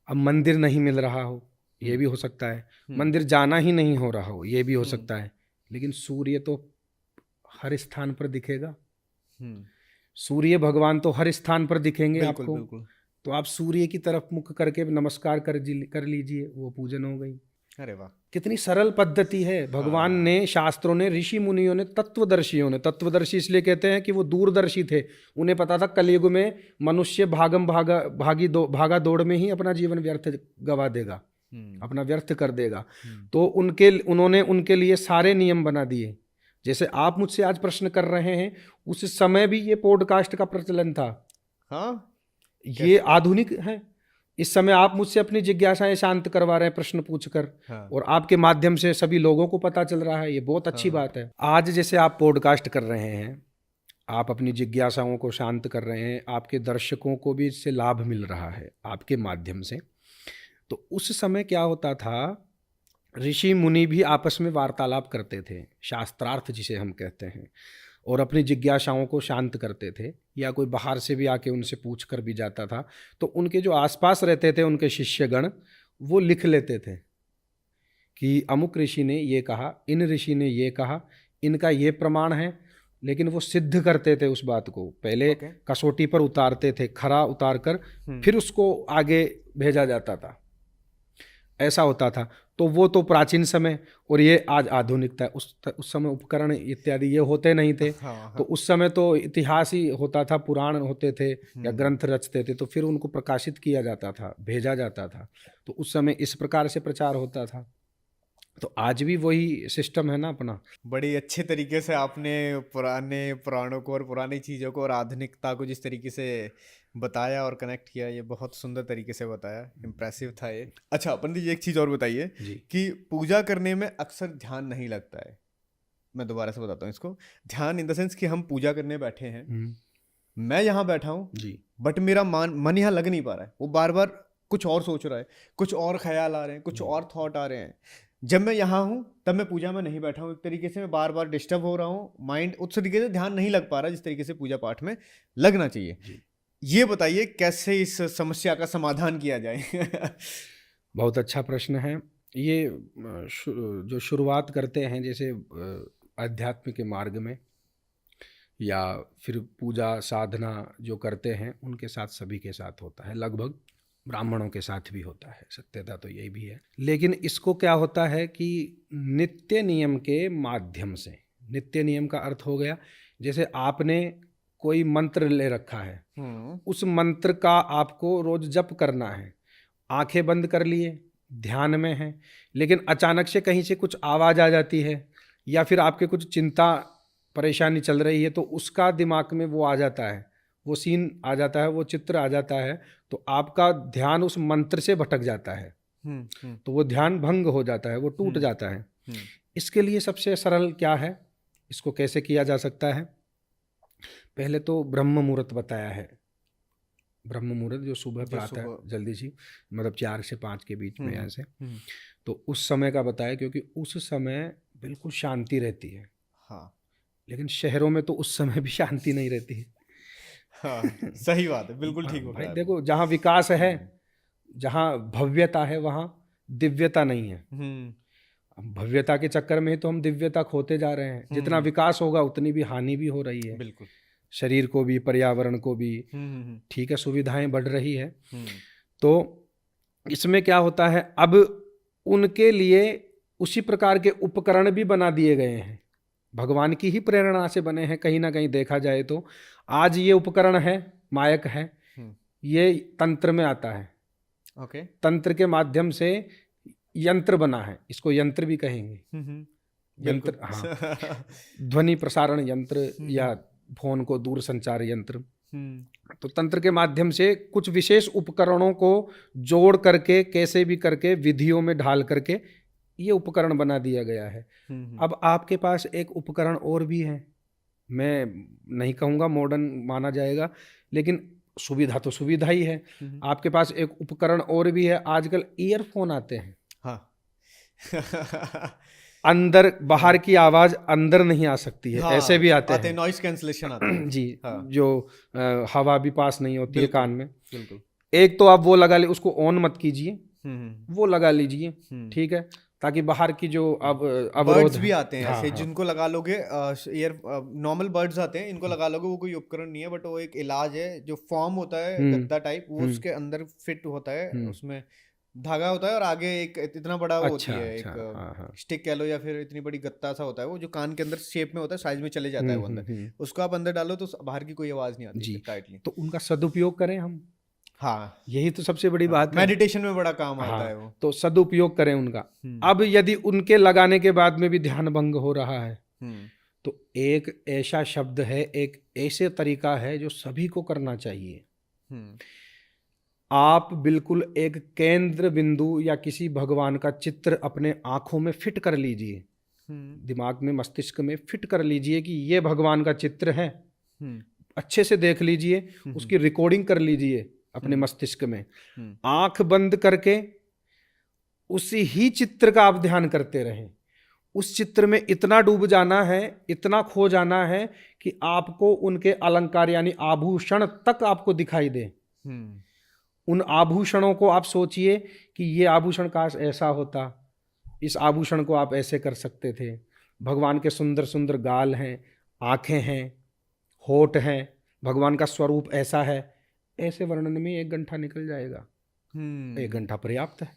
अब मंदिर नहीं मिल रहा हो, ये भी हो सकता है, मंदिर जाना ही नहीं हो रहा हो, ये भी हो सकता है, लेकिन सूर्य तो हर स्थान पर दिखेगा। हम्म सूर्य भगवान तो हर स्थान पर दिखेंगे बिल्कुल आपको। बिल्कुल। तो आप सूर्य की तरफ मुख करके नमस्कार कर लीजिए, वो पूजन हो गई। अरे वाह। कितनी सरल पद्धति है। भगवान ने, शास्त्रों ने, ऋषि मुनियों ने, तत्वदर्शियों ने, तत्वदर्शी इसलिए कहते हैं कि वो दूरदर्शी थे। उन्हें पता था कलयुग में मनुष्य भागा दौड़ में ही अपना जीवन व्यर्थ गवा देगा, अपना व्यर्थ कर देगा। तो उन्होंने उनके लिए सारे नियम बना दिए। जैसे आप मुझसे आज प्रश्न कर रहे हैं, उस समय भी ये पॉडकास्ट का प्रचलन था। हाँ, ये आधुनिक है। इस समय आप मुझसे अपनी जिज्ञासाएं शांत करवा रहे हैं प्रश्न पूछकर। हाँ। और आपके माध्यम से सभी लोगों को पता चल रहा है, ये बहुत अच्छी बात है। आज जैसे आप पॉडकास्ट कर रहे हैं, आप अपनी जिज्ञासाओं को शांत कर रहे हैं, आपके दर्शकों को भी इससे लाभ मिल रहा है आपके माध्यम से। तो उस समय क्या होता था, ऋषि मुनि भी आपस में वार्तालाप करते थे, शास्त्रार्थ जिसे हम कहते हैं, और अपनी जिज्ञासाओं को शांत करते थे। या कोई बाहर से भी आके उनसे पूछ कर भी जाता था, तो उनके जो आसपास रहते थे उनके शिष्यगण, वो लिख लेते थे कि अमुक ऋषि ने ये कहा, इन ऋषि ने ये कहा, इनका ये प्रमाण है। लेकिन वो सिद्ध करते थे उस बात को, पहले कसौटी पर उतारते थे, खरा उतार कर फिर उसको आगे भेजा जाता था, ऐसा होता था। तो वो तो प्राचीन समय, और ये आज आधुनिकता। उस समय उपकरण इत्यादि ये होते नहीं थे। तो उस समय तो इतिहास ही होता था, पुराण होते थे या ग्रंथ रचते थे, तो फिर उनको प्रकाशित किया जाता था, भेजा जाता था। तो उस समय इस प्रकार से प्रचार होता था। तो आज भी वही सिस्टम है ना अपना। बड़ी अच्छे तरीके से आपने पुराने पुराणों को और पुरानी चीज़ों को और आधुनिकता को जिस तरीके से बताया और कनेक्ट किया, ये बहुत सुंदर तरीके से बताया, इम्प्रेसिव था ये। अच्छा पंडित जी, एक चीज़ और बताइए कि पूजा करने में अक्सर ध्यान नहीं लगता है। मैं दोबारा से बताता हूँ इसको। ध्यान इन द सेंस कि हम पूजा करने बैठे हैं, मैं यहाँ बैठा हूँ जी, बट मेरा मन यहाँ लग नहीं पा रहा है, वो बार बार कुछ और सोच रहा है, कुछ और ख्याल आ रहे हैं, कुछ और थॉट आ रहे हैं। जब मैं यहाँ हूँ तब मैं पूजा में नहीं बैठा हूँ, एक तरीके से मैं बार बार डिस्टर्ब हो रहा हूँ, माइंड उस तरीके से ध्यान नहीं लग पा रहा जिस तरीके से पूजा पाठ में लगना चाहिए। ये बताइए कैसे इस समस्या का समाधान किया जाए? बहुत अच्छा प्रश्न है ये। जो शुरुआत करते हैं जैसे अध्यात्म के मार्ग में, या फिर पूजा साधना जो करते हैं, उनके साथ सभी के साथ होता है, लगभग ब्राह्मणों के साथ भी होता है, सत्यता तो यही भी है। लेकिन इसको क्या होता है कि नित्य नियम के माध्यम से, नित्य नियम का अर्थ हो गया जैसे आपने कोई मंत्र ले रखा है, उस मंत्र का आपको रोज जप करना है, आंखें बंद कर लिए, ध्यान में है, लेकिन अचानक से कहीं से कुछ आवाज़ आ जाती है, या फिर आपके कुछ चिंता परेशानी चल रही है, तो उसका दिमाग में वो आ जाता है, वो सीन आ जाता है, वो चित्र आ जाता है, तो आपका ध्यान उस मंत्र से भटक जाता है, तो वो ध्यान भंग हो जाता है, वो टूट जाता है। इसके लिए सबसे सरल क्या है, इसको कैसे किया जा सकता है? पहले तो ब्रह्म मुहूर्त बताया है। ब्रह्म मुहूर्त जो सुबह प्रातः है, जल्दी सी, मतलब 4 से 5 के बीच में ऐसे, तो उस समय का बताया, क्योंकि उस समय बिल्कुल शांति रहती है। हाँ, लेकिन शहरों में तो उस समय भी शांति नहीं रहती है। हाँ, सही बात है, बिल्कुल ठीक भाई देखो, जहाँ विकास है, जहाँ भव्यता है, वहाँ दिव्यता नहीं है। भव्यता के चक्कर में ही तो हम दिव्यता खोते जा रहे हैं। जितना विकास होगा उतनी भी हानि भी हो रही है, बिल्कुल, शरीर को भी, पर्यावरण को भी। ठीक है, सुविधाएं बढ़ रही है। तो इसमें क्या होता है, अब उनके लिए उसी प्रकार के उपकरण भी बना दिए गए हैं, भगवान की ही प्रेरणा से बने हैं कहीं ना कहीं देखा जाए तो। आज ये उपकरण है, मायक है, ये तंत्र में आता है। ओके, तंत्र के माध्यम से यंत्र बना है, इसको यंत्र भी कहेंगे, यंत्र, हाँ, ध्वनि प्रसारण यंत्र या फोन को दूर संचार यंत्र। तो तंत्र के माध्यम से कुछ विशेष उपकरणों को जोड़ करके कैसे भी करके विधियों में ढाल करके ये उपकरण बना दिया गया है। अब आपके पास एक उपकरण और भी है, मैं नहीं कहूँगा मॉडर्न माना जाएगा, लेकिन सुविधा तो सुविधा ही है। आपके पास एक उपकरण और भी है, आजकल ईयरफोन आते हैं। हाँ अंदर बाहर की आवाज अंदर नहीं आ सकती है, ऐसे भी आते हैं। नॉइस कैंसलेशन आते हैं जी। हाँ। जो हवा भी पास नहीं होती है कान में। बिल्कुल। एक तो आप वो लगा ली, उसको ऑन मत कीजिए, वो लगा लीजिए, ठीक है, ताकि बाहर की जो बर्ड्स भी आते हैं ऐसे, हाँ। जिनको लगा लोगे, एयर नॉर्मल बर्ड्स आते हैं, इनको लगा लोगे, वो कोई उपकरण नहीं है, बट वो एक इलाज है, जो फॉर्म होता है गद्दा टाइप, वो उसके अंदर फिट होता है, उसमें धागा होता है और आगे एक इतना बड़ा वो होती है, एक स्टिक कह लो या फिर इतनी बड़ी गत्ता सा होता है, वो जो कान के अंदर शेप में होता है, साइज में चले जाता है वो अंदर, उसको आप अंदर डालो तो बाहर की कोई आवाज नहीं आती टाइटली। तो उनका सदुपयोग करें हम। हाँ, यही तो सबसे बड़ी बात है, मेडिटेशन में बड़ा काम आता है वो। तो सदुपयोग करें उनका। अब यदि उनके लगाने के बाद में भी ध्यान भंग हो रहा है, तो एक ऐसा शब्द है, एक ऐसे तरीका है जो सभी को करना चाहिए। आप बिल्कुल एक केंद्र बिंदु या किसी भगवान का चित्र अपने आंखों में फिट कर लीजिए, दिमाग में, मस्तिष्क में फिट कर लीजिए कि ये भगवान का चित्र है। अच्छे से देख लीजिए, उसकी रिकॉर्डिंग कर लीजिए अपने मस्तिष्क में, आंख बंद करके उसी ही चित्र का आप ध्यान करते रहें। उस चित्र में इतना डूब जाना है, इतना खो जाना है कि आपको उनके अलंकार यानी आभूषण तक आपको दिखाई दे। उन आभूषणों को आप सोचिए कि ये आभूषण काश ऐसा होता, इस आभूषण को आप ऐसे कर सकते थे। भगवान के सुंदर सुंदर गाल हैं, आंखें हैं, होठ हैं, भगवान का स्वरूप ऐसा है, ऐसे वर्णन में 1 घंटा निकल जाएगा। 1 घंटा पर्याप्त है।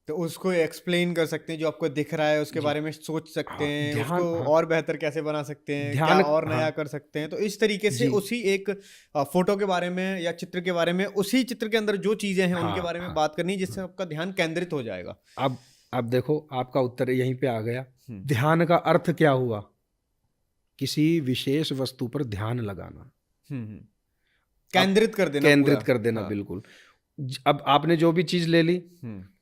तो उसको एक्सप्लेन कर सकते हैं, जो आपको दिख रहा है उसके बारे में सोच सकते हैं, उसको और बेहतर कैसे बना सकते हैं, क्या और नया कर सकते हैं। तो इस तरीके से उसी एक फोटो के बारे में या चित्र के बारे में, उसी चित्र के अंदर जो चीजें हैं उनके बारे में बात करनी, जिससे आपका ध्यान केंद्रित हो जाएगा। अब देखो, आपका उत्तर यहीं पे आ गया। ध्यान का अर्थ क्या हुआ? किसी विशेष वस्तु पर ध्यान लगाना, केंद्रित कर देना। बिल्कुल। अब आपने जो भी चीज ले ली,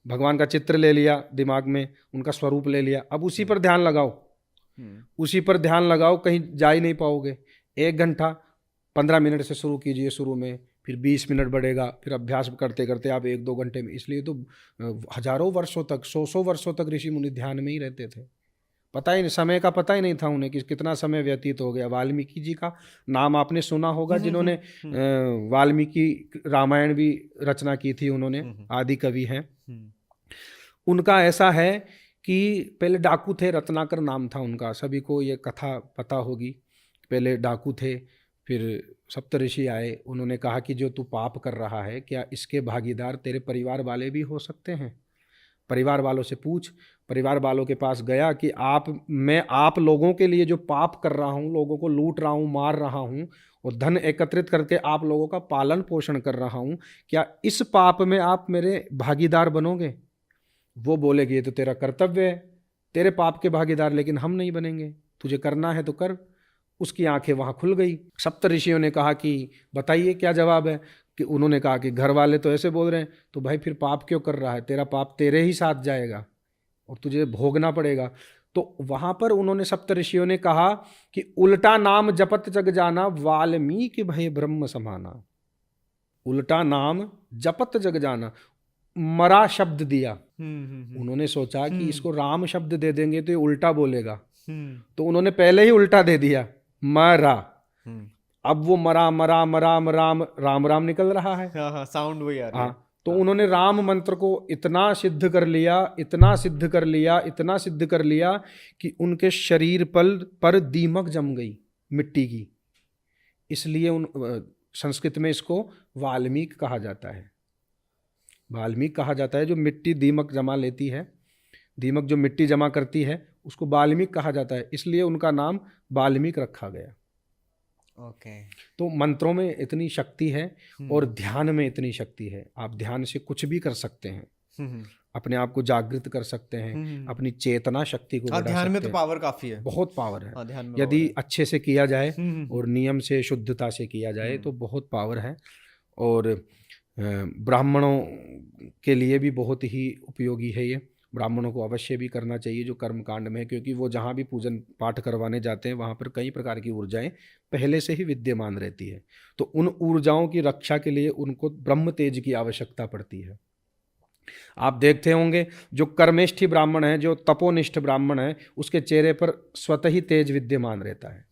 भगवान का चित्र ले लिया दिमाग में, उनका स्वरूप ले लिया, अब उसी पर ध्यान लगाओ, उसी पर ध्यान लगाओ, कहीं जा ही नहीं पाओगे। 1 घंटा 15 मिनट से शुरू कीजिए शुरू में, फिर 20 मिनट बढ़ेगा, फिर अभ्यास करते करते आप 1-2 घंटे में। इसलिए तो हजारों वर्षों तक, 100 वर्षों तक ऋषि मुनि ध्यान में ही रहते थे। पता ही नहीं, समय का पता ही नहीं था उन्हें कि कितना समय व्यतीत हो गया। वाल्मीकि जी का नाम आपने सुना होगा, जिन्होंने वाल्मीकि रामायण भी रचना की थी, उन्होंने आदि कवि हैं। उनका ऐसा है कि पहले डाकू थे, रत्नाकर नाम था उनका, सभी को ये कथा पता होगी। पहले डाकू थे, फिर सप्तऋषि आए, उन्होंने कहा कि जो तू पाप कर रहा है, क्या इसके भागीदार तेरे परिवार वाले भी हो सकते हैं? परिवार वालों से पूछ। परिवार वालों के पास गया कि मैं आप लोगों के लिए जो पाप कर रहा हूँ, लोगों को लूट रहा हूँ, मार रहा हूँ और धन एकत्रित करके आप लोगों का पालन पोषण कर रहा हूँ, क्या इस पाप में आप मेरे भागीदार बनोगे? वो बोले कि ये तो तेरा कर्तव्य है, तेरे पाप के भागीदार लेकिन हम नहीं बनेंगे, तुझे करना है तो कर। उसकी आंखें वहाँ खुल गई। सप्तऋषियों ने कहा कि बताइए क्या जवाब है? कि उन्होंने कहा कि घर वाले तो ऐसे बोल रहे हैं, तो भाई फिर पाप क्यों कर रहा है? तेरा पाप तेरे ही साथ जाएगा और तुझे भोगना पड़ेगा। तो वहाँ पर उन्होंने, सप्तऋषियों ने कहा कि उल्टा नाम जपत जग जाना, वाल्मीकि भय ब्रह्म समाना। उल्टा नाम जपत जग जाना, मरा शब्द दिया। उन्होंने सोचा कि इसको राम शब्द दे देंगे तो ये उल्टा बोलेगा, तो उन्होंने पहले ही उल्टा दे दिया, मरा। अब वो मरा मरा मराम राम राम राम निकल रहा है। हाँ, साउंड वही आ रहा है। तो उन्होंने राम मंत्र को इतना सिद्ध कर लिया, इतना सिद्ध कर लिया, इतना सिद्ध कर लिया कि उनके शरीर पर दीमक जम गई मिट्टी की। इसलिए संस्कृत में इसको वाल्मीकि कहा जाता है। वाल्मीकि कहा जाता है, जो मिट्टी दीमक जमा लेती है, दीमक जो मिट्टी जमा करती है, उसको वाल्मीकि कहा जाता है। इसलिए उनका नाम वाल्मीकि रखा गया। तो मंत्रों में इतनी शक्ति है और ध्यान में इतनी शक्ति है। आप ध्यान से कुछ भी कर सकते हैं। अपने आप को जागृत कर सकते हैं, अपनी चेतना शक्ति को हाँ, बढ़ा ध्यान में सकते तो हैं। पावर काफी है। बहुत पावर है। हाँ, ध्यान में यदि power है। अच्छे से किया जाए हम्म। और नियम से, शुद्धता से किया जाए तो बहुत पावर है। और ब्राह्मणों के लिए भी बहुत ही उपयोगी है ये। ब्राह्मणों को अवश्य भी करना चाहिए जो कर्म कांड में है, क्योंकि वो जहाँ भी पूजन पाठ करवाने जाते हैं वहाँ पर कई प्रकार की ऊर्जाएं पहले से ही विद्यमान रहती है। तो उन ऊर्जाओं की रक्षा के लिए उनको ब्रह्म तेज की आवश्यकता पड़ती है। आप देखते होंगे जो कर्मेष्ठी ब्राह्मण है, जो तपोनिष्ठ ब्राह्मण है, उसके चेहरे पर स्वतः ही तेज विद्यमान रहता है,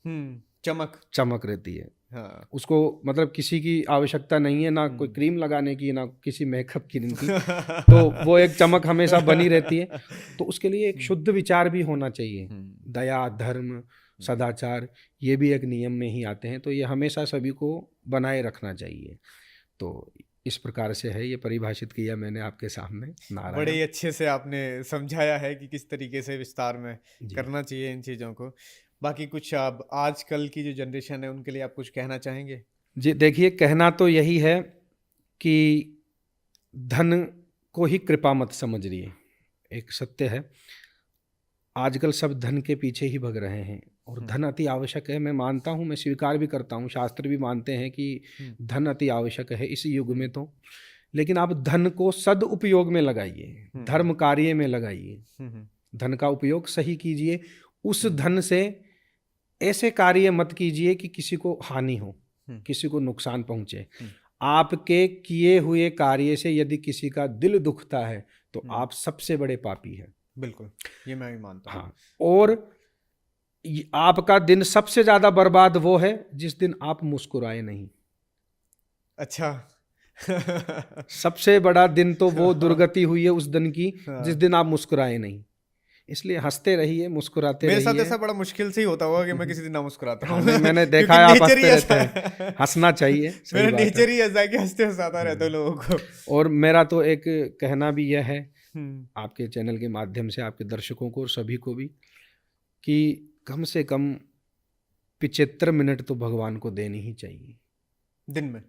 चमक रहती है। हाँ। उसको मतलब किसी की आवश्यकता नहीं है, ना कोई क्रीम लगाने की, ना किसी मेकअप की इनकी, तो वो एक चमक हमेशा बनी रहती है। तो उसके लिए एक शुद्ध विचार भी होना चाहिए। दया, धर्म, सदाचार, ये भी एक नियम में ही आते हैं। तो ये हमेशा सभी को बनाए रखना चाहिए। तो इस प्रकार से है, ये परिभाषित किया मैंने आपके सामने। नारायण। बड़े ही अच्छे से आपने समझाया है कि किस तरीके से विस्तार में जी। करना चाहिए इन चीज़ों को। बाकी कुछ आप आजकल की जो जनरेशन है उनके लिए आप कुछ कहना चाहेंगे? जी देखिए, कहना तो यही है कि धन को ही कृपा मत समझिए। एक सत्य है, आजकल सब धन के पीछे ही भग रहे हैं और धन अति आवश्यक है। मैं मानता हूँ, मैं स्वीकार भी करता हूँ, शास्त्र भी मानते हैं कि धन अति आवश्यक है इस युग में। तो लेकिन आप धन को सदुपयोग में लगाइए, धर्म कार्य में लगाइए, धन का उपयोग सही कीजिए। उस धन से ऐसे कार्य मत कीजिए कि किसी को हानि हो, किसी को नुकसान पहुंचे। आपके किए हुए कार्य से यदि किसी का दिल दुखता है तो आप सबसे बड़े पापी हैं। बिल्कुल, ये मैं भी मानता हूँ। हाँ, और आपका दिन सबसे ज्यादा बर्बाद वो है जिस दिन आप मुस्कुराए नहीं। अच्छा। सबसे बड़ा दिन तो वो दुर्गति हुई है उस दिन की जिस दिन आप मुस्कुराए नहीं। इसलिए हंसते रहिए, मुस्कुराते मेरे रहिए। साथ ऐसा बड़ा मुश्किल से ही होता होगा कि मैं किसी दिन ना मुस्कुराता हूँ। हाँ, मैंने देखा है आप हंसते रहते हैं। हंसना चाहिए, सही मेरा बात है। नेचर ही ऐसा है कि हंसते हंसाता रहता है लोगों को। और मेरा तो एक कहना भी यह है आपके चैनल के माध्यम से आपके दर्शकों को और सभी को भी, कि कम से कम 75 मिनट तो भगवान को देनी ही चाहिए दिन में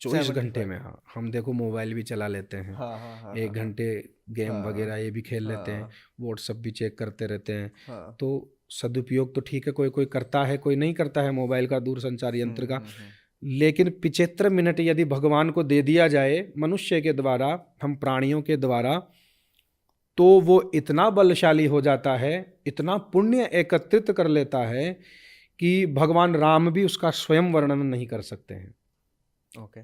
24 घंटे में। हाँ, हम देखो मोबाइल भी चला लेते हैं। हाँ, 1 घंटे गेम वगैरह ये भी खेल लेते हैं, व्हाट्सअप भी चेक करते रहते हैं। तो सदुपयोग तो ठीक है, कोई कोई करता है, कोई नहीं करता है मोबाइल का, दूरसंचार यंत्र का। लेकिन 75 मिनट यदि भगवान को दे दिया जाए मनुष्य के द्वारा, हम प्राणियों के द्वारा, तो वो इतना बलशाली हो जाता है, इतना पुण्य एकत्रित कर लेता है कि भगवान राम भी उसका स्वयं वर्णन नहीं कर सकते हैं।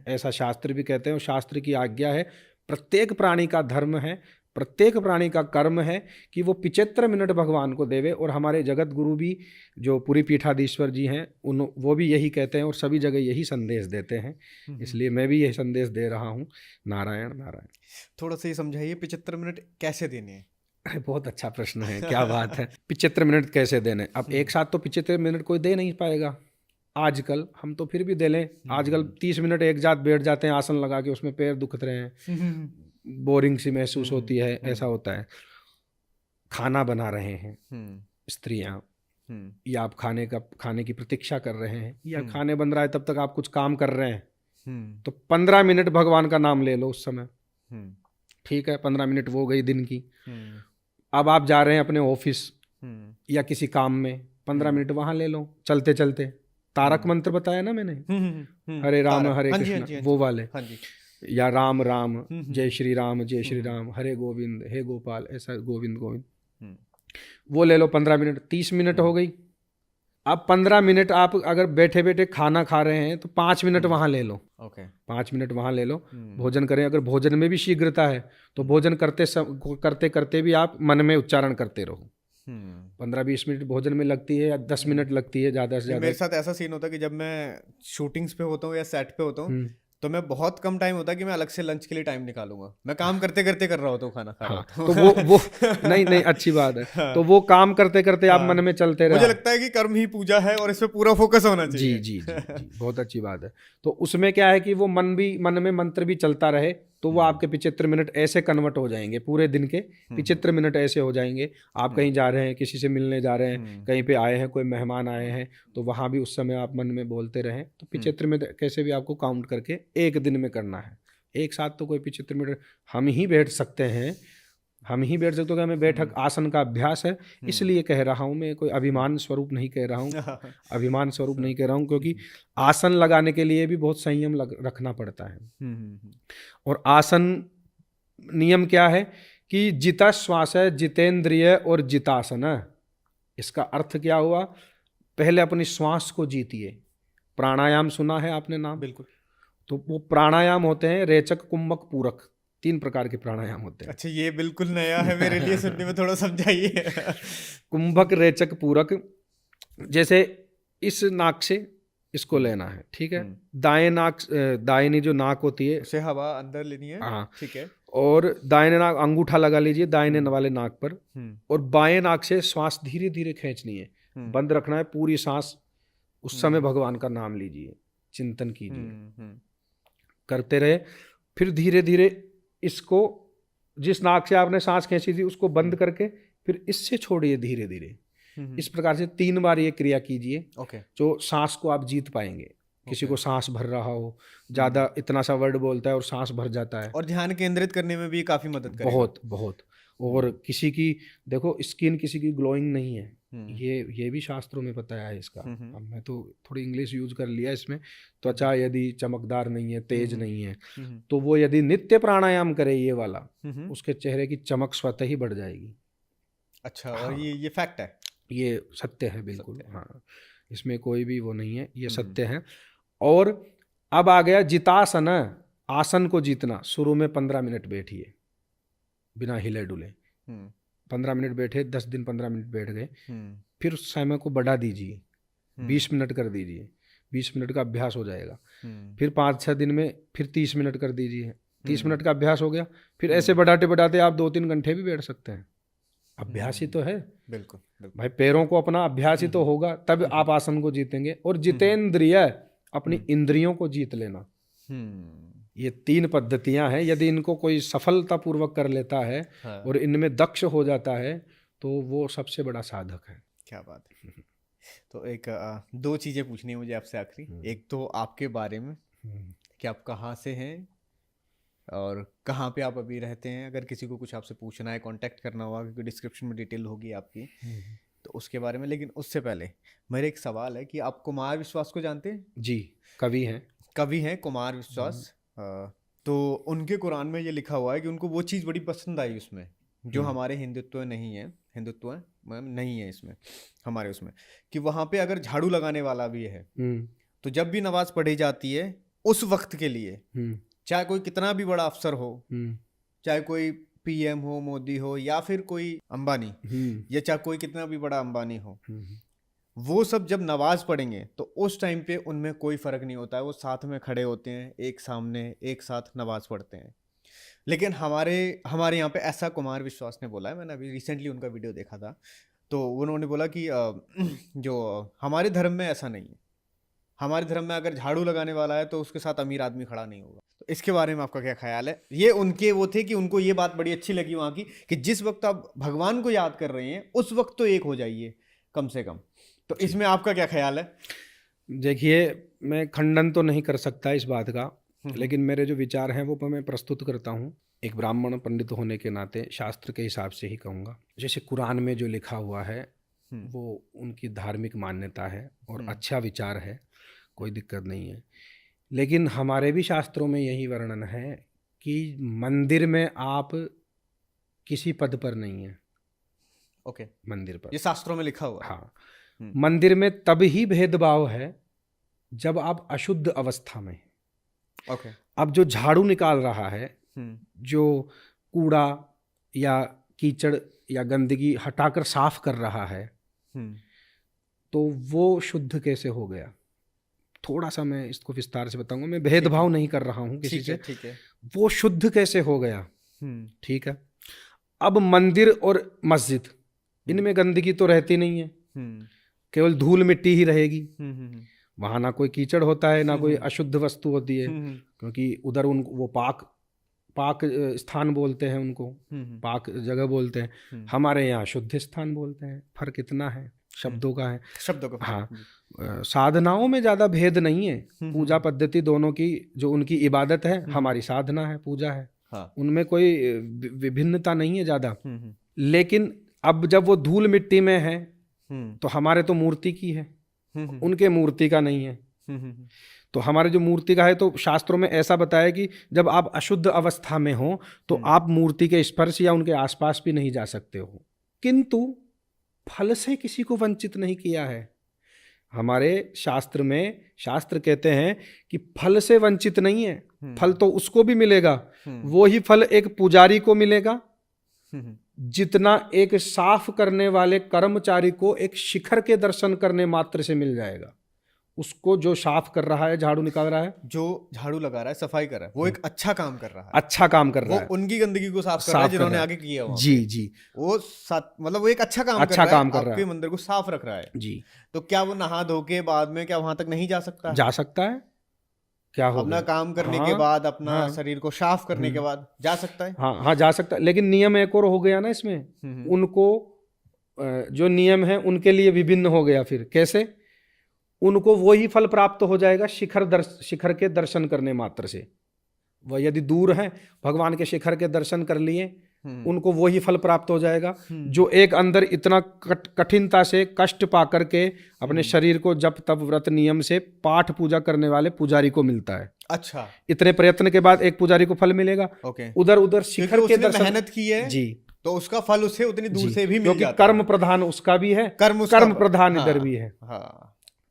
ऐसा शास्त्र भी कहते हैं, और शास्त्र की आज्ञा है, प्रत्येक प्राणी का धर्म है, प्रत्येक प्राणी का कर्म है कि वो 75 मिनट भगवान को देवे। और हमारे जगत गुरु भी जो पुरी पीठाधीश्वर जी हैं, वो भी यही कहते हैं और सभी जगह यही संदेश देते हैं। इसलिए मैं भी यही संदेश दे रहा हूँ। नारायण नारायण। थोड़ा सा ये समझाइए, 75 मिनट कैसे देने हैं? अरे बहुत अच्छा प्रश्न है, क्या बात है। 75 मिनट कैसे देने? अब एक साथ तो 75 मिनट कोई दे नहीं पाएगा। आजकल हम तो फिर भी दे लें, आजकल 30 मिनट एक साथ बैठ जाते हैं आसन लगा के, उसमें पैर दुखते रहे हैं, बोरिंग सी महसूस होती है, ऐसा होता है। खाना बना रहे हैं स्त्रियां, या आप खाने की प्रतीक्षा कर रहे हैं, या खाने बन रहा है तब तक आप कुछ काम कर रहे हैं, तो 15 मिनट भगवान का नाम ले लो उस समय। ठीक है, 15 मिनट वो गई दिन की। अब आप जा रहे हैं अपने ऑफिस या किसी काम में, 15 मिनट वहां ले लो चलते चलते। तारक मंत्र बताया ना मैंने, हरे राम हरे कृष्ण, वो वाले, या राम राम जय श्री राम जय श्री राम, हरे गोविंद हे गोपाल, ऐसा गोविंद गोविंद, वो ले लो 15 मिनट। 30 मिनट हो गई। अब 15 मिनट आप अगर बैठे बैठे खाना खा रहे हैं तो 5 मिनट वहां ले लो। 5 मिनट वहां ले लो, भोजन करें। अगर भोजन में भी शीघ्रता है तो भोजन करते करते भी आप मन में उच्चारण करते रहो। 15-20 मिनट भोजन में लगती है या 10 मिनट लगती है ज़्यादा से ज़्यादा। मेरे साथ ऐसा सीन होता है कि जब मैं शूटिंग्स पे होता हूँ या सेट पे होता हूँ तो मैं बहुत कम टाइम होता है कि मैं अलग से लंच के लिए टाइम निकालूंगा। मैं काम करते करते कर रहा होता हूँ, खाना खा रहा होता हूँ। तो वो नहीं अच्छी बात है। तो वो काम करते करते आप मन में चलते रहे। मुझे लगता है कि कर्म ही पूजा है और इस पे पूरा फोकस होना चाहिए। जी, बहुत अच्छी बात है। तो उसमें क्या है कि वो मन में मंत्र भी चलता रहे, तो वो आपके 75 मिनट ऐसे कन्वर्ट हो जाएंगे, पूरे दिन के 75 मिनट ऐसे हो जाएंगे। आप कहीं जा रहे हैं, किसी से मिलने जा रहे हैं, कहीं पे आए हैं, कोई मेहमान आए हैं, तो वहाँ भी उस समय आप मन में बोलते रहें। तो 75 मिनट कैसे भी आपको काउंट करके एक दिन में करना है। एक साथ तो कोई 75 मिनट हम ही बैठ सकते हैं, क्योंकि हमें बैठक आसन का अभ्यास है। इसलिए कह रहा हूँ मैं, कोई अभिमान स्वरूप नहीं कह रहा हूँ, क्योंकि आसन लगाने के लिए भी बहुत संयम रखना पड़ता है। और आसन नियम क्या है कि जिता श्वास है, जितेंद्रिय और जितासन है। इसका अर्थ क्या हुआ? पहले अपनी श्वास को जीतिए। प्राणायाम सुना है आपने नाम? बिल्कुल। तो वो प्राणायाम होते हैं रेचक, कुंभक, पूरक, 3 प्रकार के प्राणायाम होते हैं। अच्छा, ये बिल्कुल नया है मेरे लिए सुनने में, थोड़ा समझाइए। कुंभक, रेचक, पूरक। जैसे इस नाक से इसको लेना है, ठीक है। दाएं नाक, दाहिनी जो नाक होती है उसे हवा अंदर लेनी है, हाँ, ठीक है। और दाहिने नाक, अंगूठा लगा लीजिए दाहिने वाले नाक पर, और बाएं नाक से श्वास धीरे धीरे खींचनी है, बंद रखना है पूरी सांस। उस समय भगवान का नाम लीजिए, चिंतन कीजिए, करते रहे। फिर धीरे धीरे इसको, जिस नाक से आपने सांस खींची थी उसको बंद करके फिर इससे छोड़िए धीरे धीरे। इस प्रकार से 3 बार ये क्रिया कीजिए, जो सांस को आप जीत पाएंगे। किसी को सांस भर रहा हो, ज्यादा इतना सा वर्ड बोलता है और सांस भर जाता है, और ध्यान केंद्रित करने में भी काफी मदद करेगा। बहुत बहुत। और किसी की देखो स्किन किसी की ग्लोइंग नहीं है, ये भी शास्त्रों में बताया है इसका। अब मैं तो थोड़ी इंग्लिश यूज कर लिया इसमें। त्वचा यदि चमकदार नहीं है, तेज नहीं है, तो वो यदि नित्य प्राणायाम करे ये वाला, उसके चेहरे की चमक स्वतः ही बढ़ जाएगी। अच्छा, और ये फैक्ट है, ये सत्य है बिल्कुल। हाँ, इसमें कोई भी वो नहीं है, ये सत्य है। और अब आ गया जितासन, आसन को जीतना। शुरू में 15 मिनट बैठिए बिना हिले डुले, 15 मिनट बैठे, 10 दिन 15 मिनट बैठ गए, फिर समय को बढ़ा दीजिए, 20 मिनट कर दीजिए, 20 मिनट का अभ्यास हो जाएगा। फिर 5-6 दिन में फिर 30 मिनट कर दीजिए, 30 मिनट का अभ्यास हो गया। फिर ऐसे बढ़ाते बढ़ाते आप 2-3 घंटे भी बैठ सकते हैं। अभ्यास ही तो है। बिल्कुल भाई, पैरों को अपना अभ्यास ही तो होगा, तब आप आसन को जीतेंगे। और जितेंद्रिय, अपनी इंद्रियों को जीत लेना। ये 3 पद्धतियां हैं। यदि इनको कोई सफलतापूर्वक कर लेता है और इनमें दक्ष हो जाता है तो वो सबसे बड़ा साधक है। क्या बात है। तो एक 2 चीजें पूछनी है मुझे आपसे आखिरी। एक तो आपके बारे में कि आप कहाँ से हैं और कहाँ पे आप अभी रहते हैं। अगर किसी को कुछ आपसे पूछना है, कांटेक्ट करना होगा, क्योंकि डिस्क्रिप्शन में डिटेल होगी आपकी, तो उसके बारे में। लेकिन उससे पहले मेरा एक सवाल है कि आप कुमार विश्वास को जानते हैं? जी, कवि हैं कुमार विश्वास। तो उनके कुरान में ये लिखा हुआ है कि उनको वो चीज़ बड़ी पसंद आई उसमें, जो हमारे हिंदुत्व नहीं है इसमें हमारे उसमें, कि वहाँ पे अगर झाड़ू लगाने वाला भी है तो जब भी नमाज पढ़ी जाती है उस वक्त के लिए, चाहे कोई कितना भी बड़ा अफसर हो, चाहे कोई पीएम हो, मोदी हो, या फिर कोई अंबानी, या चाहे कोई कितना भी बड़ा अंबानी हो, वो सब जब नमाज पढ़ेंगे तो उस टाइम पे उनमें कोई फ़र्क नहीं होता है। वो साथ में खड़े होते हैं, एक सामने एक साथ नमाज पढ़ते हैं। लेकिन हमारे यहाँ पे ऐसा कुमार विश्वास ने बोला है। मैंने अभी रिसेंटली उनका वीडियो देखा था, तो उन्होंने बोला कि जो हमारे धर्म में ऐसा नहीं है। हमारे धर्म में अगर झाड़ू लगाने वाला है तो उसके साथ अमीर आदमी खड़ा नहीं होगा। तो इसके बारे में आपका क्या ख्याल है? ये उनके वो थे कि उनको ये बात बड़ी अच्छी लगी वहाँ की, कि जिस वक्त आप भगवान को याद कर रहे हैं उस वक्त तो एक हो जाइए कम से कम। तो इसमें आपका क्या ख्याल है? देखिए, मैं खंडन तो नहीं कर सकता इस बात का, लेकिन मेरे जो विचार हैं वो मैं प्रस्तुत करता हूँ। एक ब्राह्मण पंडित होने के नाते शास्त्र के हिसाब से ही कहूँगा। जैसे कुरान में जो लिखा हुआ है वो उनकी धार्मिक मान्यता है और अच्छा विचार है, कोई दिक्कत नहीं है। लेकिन हमारे भी शास्त्रों में यही वर्णन है कि मंदिर में आप किसी पद पर नहीं है। ओके, मंदिर पर, ये शास्त्रों में लिखा हुआ है। हाँ, मंदिर में तब ही भेदभाव है जब आप अशुद्ध अवस्था में हैं। ओके। अब जो झाड़ू निकाल रहा है, जो कूड़ा या कीचड़ या गंदगी हटाकर साफ कर रहा है, तो वो शुद्ध कैसे हो गया? थोड़ा सा मैं इसको विस्तार से बताऊंगा। मैं भेदभाव नहीं कर रहा हूं किसी से। ठीक है। वो शुद्ध कैसे हो गया? ठीक है। अब मंदिर और मस्जिद, इनमें गंदगी तो रहती नहीं है, केवल धूल मिट्टी ही रहेगी। वहां ना कोई कीचड़ होता है, ना कोई अशुद्ध वस्तु होती है, क्योंकि उधर वो पाक स्थान बोलते हैं उनको, पाक जगह बोलते हैं। हमारे यहाँ शुद्ध स्थान बोलते हैं। फर्क इतना है। शब्दों का है। शब्दों का हाँ, जी। साधनाओं में ज़्यादा भेद नहीं है। पूजा पद्धति दोनों की, जो उनकी इबादत है हमारी साधना है, पूजा है, हाँ। उनमें कोई विभिन्नता नहीं है ज़्यादा। लेकिन अब जब वो धूल मिट्टी में है तो हमारे तो मूर्ति की है, उनके मूर्ति का नहीं है। तो हमारे जो मूर्ति का है, तो शास्त्रों में ऐसा बताया कि जब आप अशुद्ध अवस्था में हो तो आप मूर्ति के स्पर्श या उनके आसपास भी नहीं जा सकते हो। किंतु फल से किसी को वंचित नहीं किया है। हमारे शास्त्र में, शास्त्र कहते हैं कि फल से वंचित नहीं है, फल तो उसको भी मिलेगा, वो ही फल एक पुजारी को मिलेगा जितना एक साफ करने वाले कर्मचारी को एक शिखर के दर्शन करने मात्र से मिल जाएगा। उसको जो साफ कर रहा है, झाड़ू निकाल रहा है, जो झाड़ू लगा रहा है, सफाई कर रहा है, वो एक अच्छा काम कर रहा है, अच्छा काम कर रहा है, वो उनकी गंदगी को साफ कर रहा है जिन्होंने आगे किया हुआ। जी जी, वो मतलब वो एक अच्छा काम कर रहा है, आपके मंदिर को साफ रख रहा है जी। तो क्या वो नहा धो के बाद में क्या वहां तक नहीं जा सकता? जा सकता है, क्या हो अपना काम करने के बाद, अपना शरीर को साफ करने के बाद जा सकता है। हाँ हाँ, जा सकता है। लेकिन नियम एक और हो गया ना इसमें, उनको जो नियम है उनके लिए विभिन्न हो गया। फिर कैसे? उनको वही फल प्राप्त हो जाएगा शिखर के दर्शन करने मात्र से। वह यदि दूर है, भगवान के शिखर के दर्शन कर लिए, उनको वही फल प्राप्त हो जाएगा जो एक अंदर इतना कठिनता से कष्ट पा करके अपने शरीर को जप तप व्रत नियम से पाठ पूजा करने वाले पुजारी को मिलता है। अच्छा, इतने प्रयत्न के बाद एक पुजारी को फल मिलेगा। उधर उधर शिखर के दर्शन, मेहनत की है जी, तो उसका फल उसे उतनी दूर से भी मिल जाता है, क्योंकि कर्म प्रधान उसका भी है, कर्म प्रधान इधर भी है।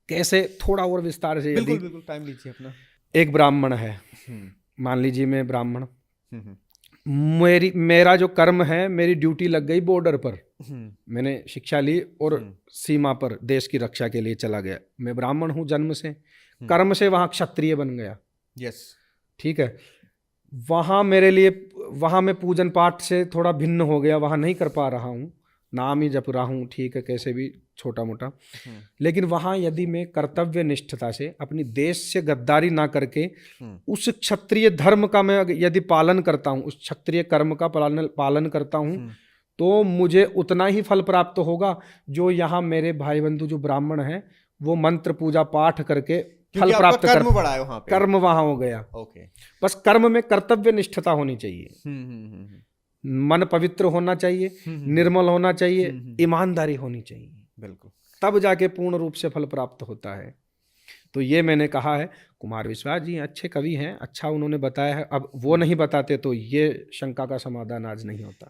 कैसे? थोड़ा और विस्तार से, बिल्कुल बिल्कुल, टाइम लीजिए अपना। एक ब्राह्मण है, मान लीजिए मैं ब्राह्मण, मेरा जो कर्म है, मेरी ड्यूटी लग गई बॉर्डर पर, मैंने शिक्षा ली और सीमा पर देश की रक्षा के लिए चला गया। मैं ब्राह्मण हूँ जन्म से, कर्म से वहाँ क्षत्रिय बन गया। यस, ठीक है। वहाँ मेरे लिए, वहाँ मैं पूजन पाठ से थोड़ा भिन्न हो गया, वहाँ नहीं कर पा रहा हूँ, नाम ही जप रहा हूँ, ठीक है, कैसे भी छोटा मोटा। लेकिन वहाँ यदि मैं कर्तव्य निष्ठता से अपनी देश से गद्दारी ना करके उस क्षत्रिय धर्म का मैं यदि पालन करता हूँ, उस क्षत्रिय कर्म का पालन करता हूँ, तो मुझे उतना ही फल प्राप्त होगा जो यहाँ मेरे भाई बंधु जो ब्राह्मण हैं वो मंत्र पूजा पाठ करके फल प्राप्त कर, कर्म वहाँ हो गया। बस कर्म में कर्तव्य निष्ठता होनी चाहिए, मन पवित्र होना चाहिए, निर्मल होना चाहिए, ईमानदारी होनी चाहिए, बिल्कुल, तब जाके पूर्ण रूप से फल प्राप्त होता है। तो ये मैंने कहा है। कुमार विश्वास जी अच्छे कवि हैं, अच्छा उन्होंने बताया है। अब वो नहीं बताते तो ये शंका का समाधान आज नहीं होता।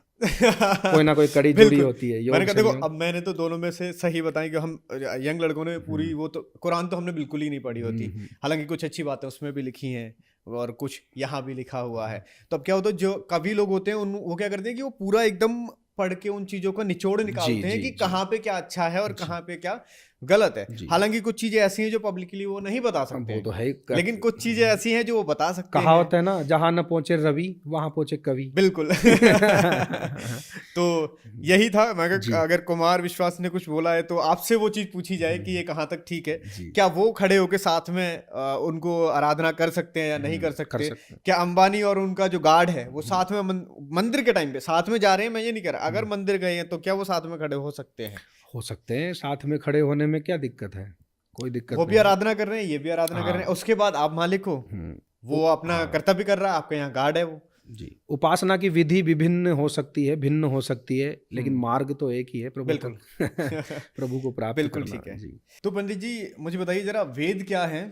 कोई ना कोई कड़ी जुड़ी होती है। मैंने कहा देखो, अब मैंने तो दोनों में से सही बताई कि हम यंग लड़कों ने पूरी वो तो कुरान तो हमने बिल्कुल ही नहीं पढ़ी होती, हालांकि कुछ अच्छी बातें उसमें भी लिखी हैं और कुछ यहाँ भी लिखा हुआ है। तो अब क्या होता है, जो कवि लोग होते हैं वो क्या करते हैं कि वो पूरा एकदम पढ़ के उन चीजों का निचोड़ निकालते हैं कि कहाँ पे क्या अच्छा है और कहाँ पे क्या गलत है। हालांकि कुछ चीजें ऐसी हैं जो पब्लिकली वो नहीं बता सकते, वो तो है, लेकिन कुछ चीजें ऐसी हैं जो वो बता सकते हैं। कहावत है ना, जहां न पहुंचे रवि वहां पहुंचे कवि। बिल्कुल। तो यही था। मैं अगर कुमार विश्वास ने कुछ बोला है तो आपसे वो चीज पूछी जाए कि ये कहाँ तक ठीक है। क्या वो खड़े होके साथ में उनको आराधना कर सकते हैं या नहीं कर सकते? क्या अंबानी और उनका जो गार्ड है वो साथ में मंदिर के टाइम पे साथ में जा रहे हैं? मैं ये नहीं कह रहा, अगर मंदिर गए हैं तो क्या वो साथ में खड़े हो सकते हैं? हो सकते हैं, साथ में खड़े होने में क्या दिक्कत है? कोई दिक्कत वो भी आराधना कर रहे हैं, ये भी आराधना कर रहे हैं, उसके बाद आप मालिक हो, वो अपना कर्तव्य कर रहा है, आपके यहाँ गार्ड है वो जी। उपासना की विधि विभिन्न हो सकती है, भिन्न हो सकती है, लेकिन मार्ग तो एक ही है, प्रभु बिल्कुल। प्रभु को प्राप्त बिल्कुल ठीक है जी। तो पंडित जी मुझे बताइए जरा, वेद क्या है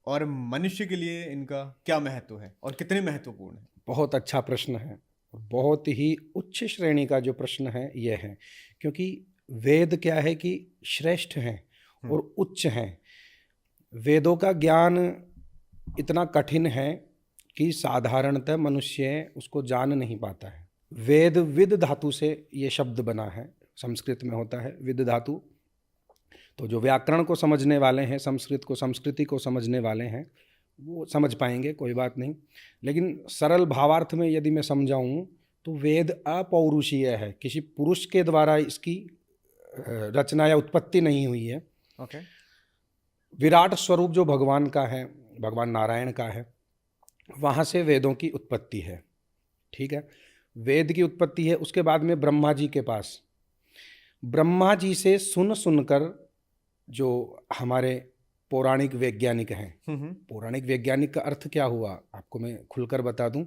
और मनुष्य के लिए इनका क्या महत्व है और कितने महत्वपूर्ण है? बहुत अच्छा प्रश्न है, बहुत ही उच्च श्रेणी का जो प्रश्न है यह है, क्योंकि वेद क्या है कि श्रेष्ठ हैं और उच्च हैं। वेदों का ज्ञान इतना कठिन है कि साधारणतः मनुष्य उसको जान नहीं पाता है। वेद विद धातु से ये शब्द बना है, संस्कृत में होता है विद धातु। तो जो व्याकरण को समझने वाले हैं, संस्कृत को, संस्कृति को समझने वाले हैं, वो समझ पाएंगे, कोई बात नहीं। लेकिन सरल भावार्थ में यदि मैं समझाऊं तो वेद अपौरुषीय है, किसी पुरुष के द्वारा इसकी रचना या उत्पत्ति नहीं हुई है। विराट स्वरूप जो भगवान का है, भगवान नारायण का है, वहाँ से वेदों की उत्पत्ति है। ठीक है, वेद की उत्पत्ति है। उसके बाद में ब्रह्मा जी के पास, ब्रह्मा जी से सुन सुनकर जो हमारे पौराणिक वैज्ञानिक हैं, पौराणिक वैज्ञानिक का अर्थ क्या हुआ आपको मैं खुलकर बता दूं।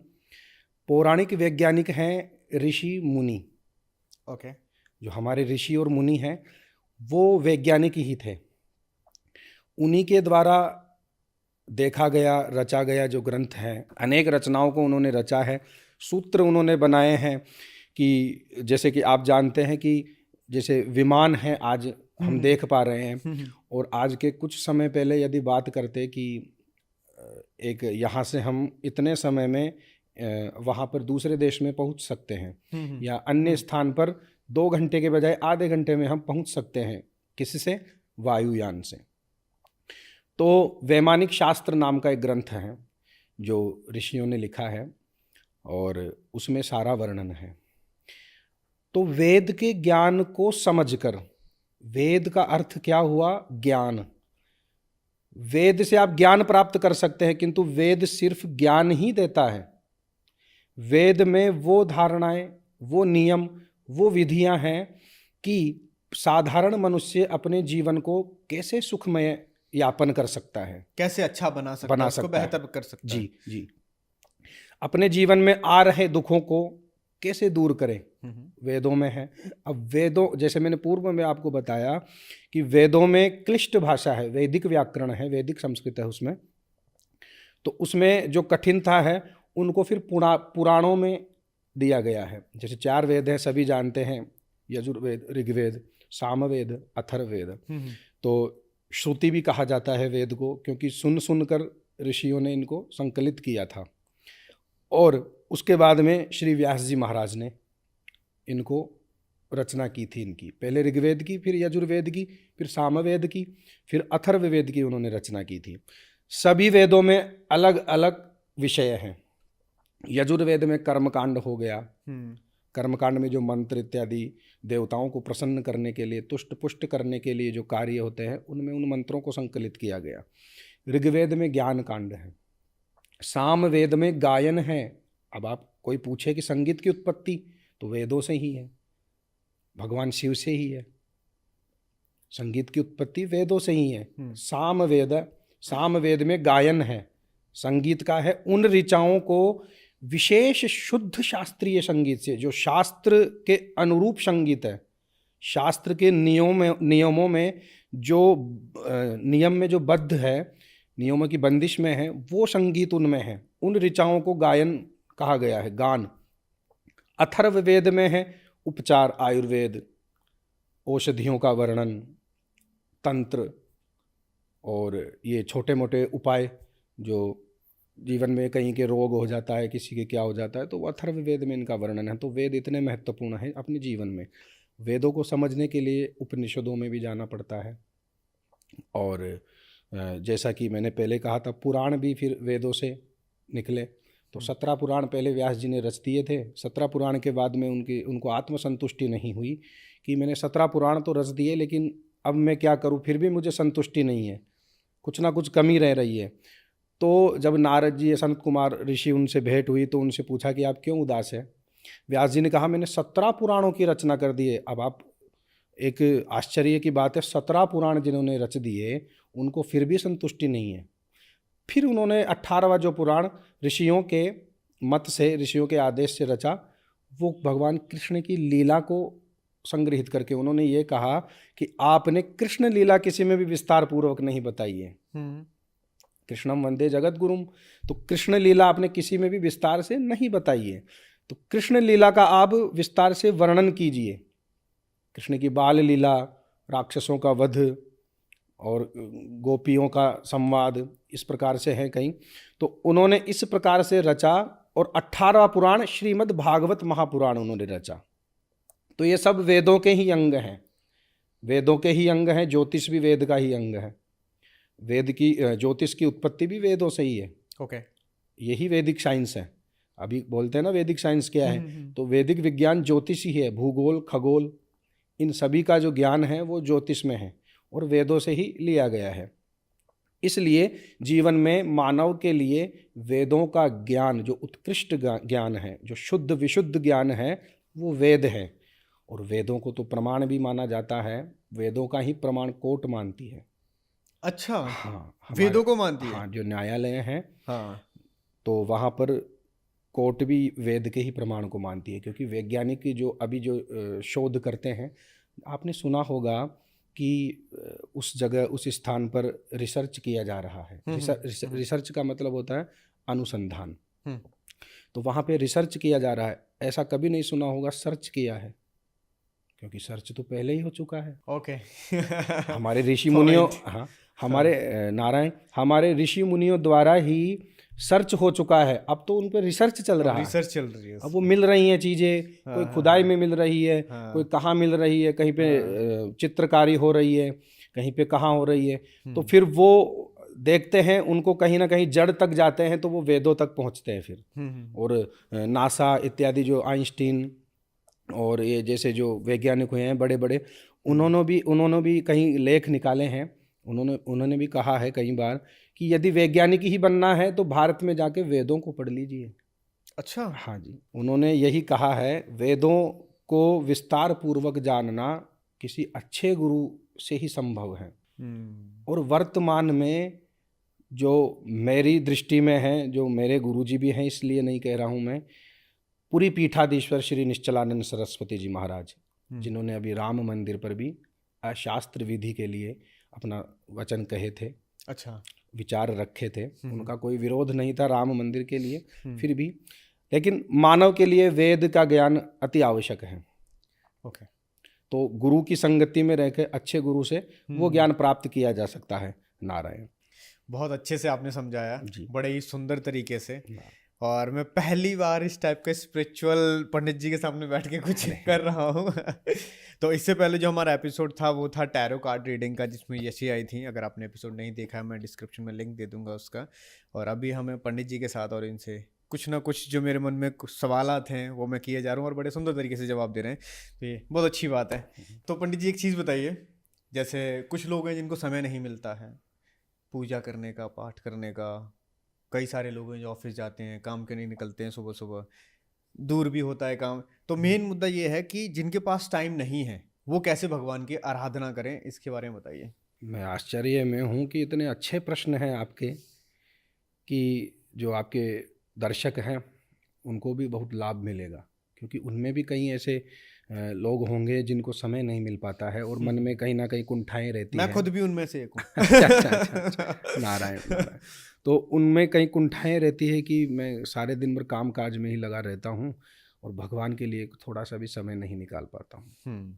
पौराणिक वैज्ञानिक हैं ऋषि मुनि। ओके। जो हमारे ऋषि और मुनि हैं वो वैज्ञानिक ही थे। उन्हीं के द्वारा देखा गया, रचा गया जो ग्रंथ है, अनेक रचनाओं को उन्होंने रचा है। सूत्र उन्होंने बनाए हैं कि जैसे कि आप जानते हैं कि जैसे विमान है आज हम देख पा रहे हैं, और आज के कुछ समय पहले यदि बात करते कि एक यहाँ से हम इतने समय में वहाँ पर दूसरे देश में पहुँच सकते हैं, या अन्य स्थान पर 2 घंटे के बजाय आधे घंटे में हम पहुँच सकते हैं। किससे? वायुयान से। तो वैमानिक शास्त्र नाम का एक ग्रंथ है जो ऋषियों ने लिखा है और उसमें सारा वर्णन है। तो वेद के ज्ञान को समझकर, वेद का अर्थ क्या हुआ? ज्ञान। वेद से आप ज्ञान प्राप्त कर सकते हैं, किंतु वेद सिर्फ ज्ञान ही देता है। वेद में वो धारणाएं, वो नियम, वो विधियां हैं कि साधारण मनुष्य अपने जीवन को कैसे सुखमय यापन कर सकता है, कैसे अच्छा बना सकता है, उसको बेहतर कर सकता है। जी जी। अपने जीवन में आ रहे दुखों को कैसे दूर करें, वेदों में है। अब वेदों, जैसे मैंने पूर्व में आपको बताया कि वेदों में क्लिष्ट भाषा है, वैदिक व्याकरण है, वैदिक संस्कृत है उसमें। तो उसमें जो कठिनता है उनको फिर पुराणों में दिया गया है। जैसे 4 वेद हैं, सभी जानते हैं, यजुर्वेद, ऋग्वेद, सामवेद, अथर्ववेद। तो श्रुति भी कहा जाता है वेद को, क्योंकि सुन सुनकर ऋषियों ने इनको संकलित किया था। और उसके बाद में श्री व्यास जी महाराज ने इनको रचना की थी। इनकी पहले ऋग्वेद की, फिर यजुर्वेद की, फिर सामवेद की, फिर अथर्ववेद की उन्होंने रचना की थी। सभी वेदों में अलग अलग विषय हैं। यजुर्वेद में कर्मकांड हो गया, कर्मकांड में जो मंत्र इत्यादि देवताओं को प्रसन्न करने के लिए, तुष्ट पुष्ट करने के लिए जो कार्य होते हैं, उनमें उन मंत्रों को संकलित किया गया। ऋग्वेद में ज्ञान कांड है, सामवेद में गायन है। अब आप कोई पूछे कि संगीत की उत्पत्ति, तो वेदों से ही है, भगवान शिव से ही है। संगीत की उत्पत्ति वेदों से ही है। सामवेद में गायन है, संगीत का है। उन ऋचाओं को विशेष शुद्ध शास्त्रीय संगीत से, जो शास्त्र के अनुरूप संगीत है, शास्त्र के नियमों में जो नियम में जो बद्ध है, नियमों की बंदिश में है, वो संगीत उनमें है। उन ऋचाओं को गायन कहा गया है, गान। अथर्ववेद में है उपचार, आयुर्वेद, औषधियों का वर्णन, तंत्र और ये छोटे मोटे उपाय, जो जीवन में कहीं के रोग हो जाता है, किसी के क्या हो जाता है, तो वो अथर्ववेद में इनका वर्णन है। तो वेद इतने महत्वपूर्ण है अपने जीवन में। वेदों को समझने के लिए उपनिषदों में भी जाना पड़ता है। और जैसा कि मैंने पहले कहा था, पुराण भी फिर वेदों से निकले। तो 17 पुराण पहले व्यास जी ने रच दिए थे। 17 पुराण के बाद में उनको आत्मसंतुष्टि नहीं हुई कि मैंने 17 पुराण तो रच दिए, लेकिन अब मैं क्या करूं, फिर भी मुझे संतुष्टि नहीं है, कुछ ना कुछ कमी रह रही है। तो जब नारद जी, संत कुमार ऋषि, उनसे भेंट हुई तो उनसे पूछा कि आप क्यों उदास है। व्यास जी ने कहा मैंने 17 पुराणों की रचना कर दी है। अब आप, एक आश्चर्य की बात है, 17 पुराण जिन्होंने रच दिए उनको फिर भी संतुष्टि नहीं है। फिर उन्होंने 18वां जो पुराण ऋषियों के मत से, ऋषियों के आदेश से रचा, वो भगवान कृष्ण की लीला को संग्रहित करके उन्होंने ये कहा कि आपने कृष्ण लीला किसी में भी विस्तार पूर्वक नहीं बताई है। कृष्णम वंदे जगत गुरुम। तो कृष्ण लीला आपने किसी में भी विस्तार से नहीं बताई है। तो कृष्ण लीला का आप विस्तार से वर्णन कीजिए। कृष्ण की बाल लीला, राक्षसों का वध और गोपियों का संवाद, इस प्रकार से है कहीं। तो उन्होंने इस प्रकार से रचा। और 18वां पुराण श्रीमद् भागवत महापुराण उन्होंने रचा। तो ये सब वेदों के ही अंग हैं, वेदों के ही अंग हैं। ज्योतिष भी वेद का ही अंग है। वेद की ज्योतिष की उत्पत्ति भी वेदों से ही है। ओके। यही वैदिक साइंस है। अभी बोलते हैं ना वैदिक साइंस क्या है, तो वैदिक विज्ञान ज्योतिष ही है। भूगोल, खगोल, इन सभी का जो ज्ञान है वो ज्योतिष में है और वेदों से ही लिया गया है। इसलिए जीवन में मानव के लिए वेदों का ज्ञान, जो उत्कृष्ट ज्ञान है, जो शुद्ध विशुद्ध ज्ञान है, वो वेद है। और वेदों को तो प्रमाण भी माना जाता है, वेदों का ही प्रमाण कोर्ट मानती है। अच्छा, हाँ, वेदों को मानती है। हाँ, जो न्यायालय हैं हाँ, तो वहाँ पर कोर्ट भी वेद के ही प्रमाण को मानती है, क्योंकि वैज्ञानिक जो अभी जो शोध करते हैं, आपने सुना होगा कि उस जगह उस स्थान पर रिसर्च किया जा रहा है। रिसर्च का मतलब होता है अनुसंधान। तो वहाँ पे रिसर्च किया जा रहा है, ऐसा कभी नहीं सुना होगा सर्च किया है, क्योंकि सर्च तो पहले ही हो चुका है। ओके। हमारे ऋषि मुनियों, हाँ, हमारे नारायण, हमारे ऋषि मुनियों द्वारा ही सर्च हो चुका है, अब तो उन पर रिसर्च चल रहा है। रिसर्च चल रही है। अब वो मिल रही हैं चीज़ें, कोई खुदाई में मिल रही है, कोई कहाँ मिल रही है, कहीं पे चित्रकारी हो रही है, कहीं पे कहाँ हो रही है। तो फिर वो देखते हैं, उनको कहीं ना कहीं जड़ तक जाते हैं, तो वो वेदों तक पहुँचते हैं फिर। और नासा इत्यादि जो आइंस्टीन और ये जैसे जो वैज्ञानिक हुए हैं बड़े बड़े, उन्होंने भी कहीं लेख निकाले हैं। उन्होंने भी कहा है कई बार कि यदि वैज्ञानिक ही बनना है तो भारत में जाके वेदों को पढ़ लीजिए। अच्छा। हाँ जी, उन्होंने यही कहा है, वेदों को विस्तार पूर्वक जानना किसी अच्छे गुरु से ही संभव है। और वर्तमान में जो मेरी दृष्टि में है, जो मेरे गुरुजी भी हैं, इसलिए नहीं कह रहा हूँ मैं, पूरी पीठाधीश्वर श्री निश्चलानंद सरस्वती जी महाराज, जिन्होंने अभी राम मंदिर पर भी अशास्त्र विधि के लिए अपना वचन कहे थे। अच्छा, विचार रखे थे, उनका कोई विरोध नहीं था राम मंदिर के लिए, फिर भी, लेकिन मानव के लिए वेद का ज्ञान अति आवश्यक है। ओके, तो गुरु की संगति में रहकर अच्छे गुरु से वो ज्ञान प्राप्त किया जा सकता है। नारायण, बहुत अच्छे से आपने समझाया, बड़े ही सुंदर तरीके से। और मैं पहली बार इस टाइप के स्पिरिचुअल पंडित जी के सामने बैठ के कुछ कर रहा हूँ। तो इससे पहले जो हमारा एपिसोड था वो था टैरो कार्ड रीडिंग का, जिसमें यशी आई थी। अगर आपने एपिसोड नहीं देखा है, मैं डिस्क्रिप्शन में लिंक दे दूंगा उसका। और अभी हमें पंडित जी के साथ और इनसे कुछ ना कुछ जो मेरे मन में कुछ सवालात हैं वो मैं किए जा रहा हूँ, और बड़े सुंदर तरीके से जवाब दे रहे हैं, तो ये बहुत अच्छी बात है। तो पंडित जी एक चीज़ बताइए, जैसे कुछ लोग हैं जिनको समय नहीं मिलता है पूजा करने का, पाठ करने का, कई सारे लोग हैं जो ऑफिस जाते हैं, काम के नहीं निकलते हैं, सुबह सुबह दूर भी होता है काम। तो मेन मुद्दा ये है कि जिनके पास टाइम नहीं है वो कैसे भगवान की आराधना करें, इसके बारे में बताइए। मैं आश्चर्य में हूँ कि इतने अच्छे प्रश्न हैं आपके, कि जो आपके दर्शक हैं उनको भी बहुत लाभ मिलेगा, क्योंकि उनमें भी कई ऐसे लोग होंगे जिनको समय नहीं मिल पाता है और मन में कहीं ना कहीं कुंठाएं रहती हैं। मैं खुद भी उनमें से एक हूँ। अच्छा। नारायण, नारायण। तो उनमें कहीं कुंठाएं रहती है कि मैं सारे दिन भर काम काज में ही लगा रहता हूँ और भगवान के लिए थोड़ा सा भी समय नहीं निकाल पाता हूँ।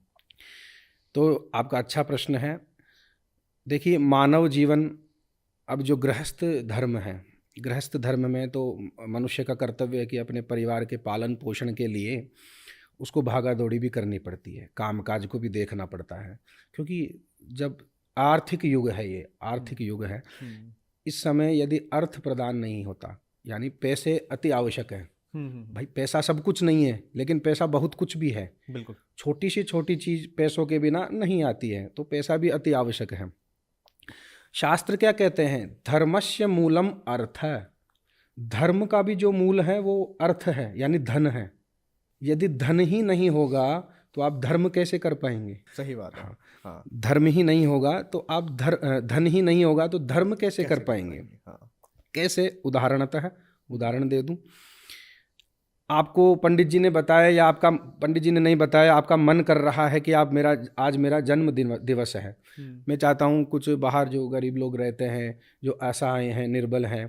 तो आपका अच्छा प्रश्न है। देखिए, मानव जीवन, अब जो गृहस्थ धर्म है, गृहस्थ धर्म में तो मनुष्य का कर्तव्य है कि अपने परिवार के पालन पोषण के लिए उसको भागा दौड़ी भी करनी पड़ती है, काम काज को भी देखना पड़ता है, क्योंकि जब आर्थिक युग है, ये आर्थिक युग है, इस समय यदि अर्थ प्रदान नहीं होता, यानी पैसे अति आवश्यक है। भाई पैसा सब कुछ नहीं है, लेकिन पैसा बहुत कुछ भी है। बिल्कुल, छोटी से छोटी चीज़ पैसों के बिना नहीं आती है, तो पैसा भी अति आवश्यक है। शास्त्र क्या कहते हैं? धर्मस्य मूलम अर्थ। धर्म का भी जो मूल है वो अर्थ है, यानी धन है। यदि धन ही नहीं होगा तो आप धर्म कैसे कर पाएंगे? सही बात है। हाँ। धर्म ही नहीं होगा तो आप धन ही नहीं होगा तो धर्म कैसे कर पाएंगे? हाँ। कैसे? उदाहरण दे दूं आपको। पंडित जी ने बताया या आपका पंडित जी ने नहीं बताया, आपका मन कर रहा है कि आज मेरा जन्म दिवस है, मैं चाहता हूँ कुछ बाहर जो गरीब लोग रहते हैं, जो असहाय हैं, निर्बल हैं,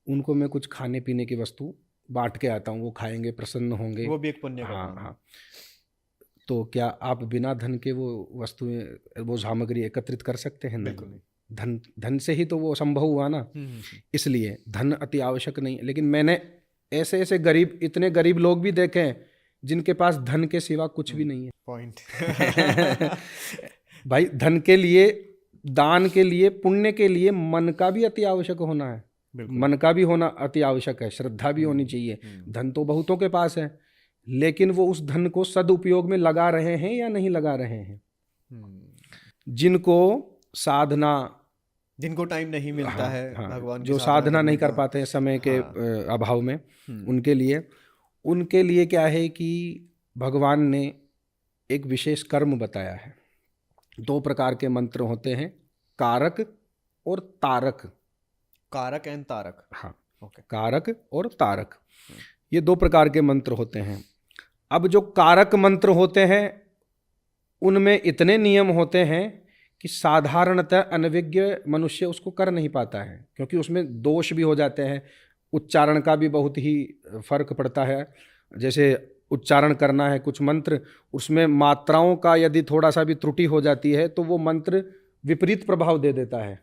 उनको मैं कुछ खाने पीने की वस्तु बांट के आता हूँ, वो खाएंगे, प्रसन्न होंगे, वो भी एक पुण्य का काम है। हाँ। तो क्या आप बिना धन के वो वस्तुएं, वो सामग्री एकत्रित कर सकते हैं? नहीं। धन से ही तो वो संभव हुआ ना। इसलिए धन अति आवश्यक नहीं। लेकिन मैंने ऐसे गरीब, इतने गरीब लोग भी देखे हैं जिनके पास धन के सिवा कुछ भी नहीं है। पॉइंट। भाई, धन के लिए, दान के लिए, पुण्य के लिए मन का भी अति आवश्यक होना है। मन का भी होना अति आवश्यक है, श्रद्धा भी होनी चाहिए। धन तो बहुतों के पास है, लेकिन वो उस धन को सदुपयोग में लगा रहे हैं या नहीं लगा रहे हैं? जिनको साधना, जिनको टाइम नहीं मिलता है, भगवान जो साधना नहीं कर पाते हैं समय के अभाव में, उनके लिए क्या है कि भगवान ने एक विशेष कर्म बताया है। 2 प्रकार के मंत्र होते हैं, कारक और तारक। कारक एंड तारक। हाँ, ओके। कारक और तारक, ये 2 प्रकार के मंत्र होते हैं। अब जो कारक मंत्र होते हैं उनमें इतने नियम होते हैं कि साधारणतः अनभिज्ञ मनुष्य उसको कर नहीं पाता है, क्योंकि उसमें दोष भी हो जाते हैं, उच्चारण का भी बहुत ही फर्क पड़ता है। जैसे उच्चारण करना है कुछ मंत्र, उसमें मात्राओं का यदि थोड़ा सा भी त्रुटि हो जाती है तो वो मंत्र विपरीत प्रभाव दे देता है,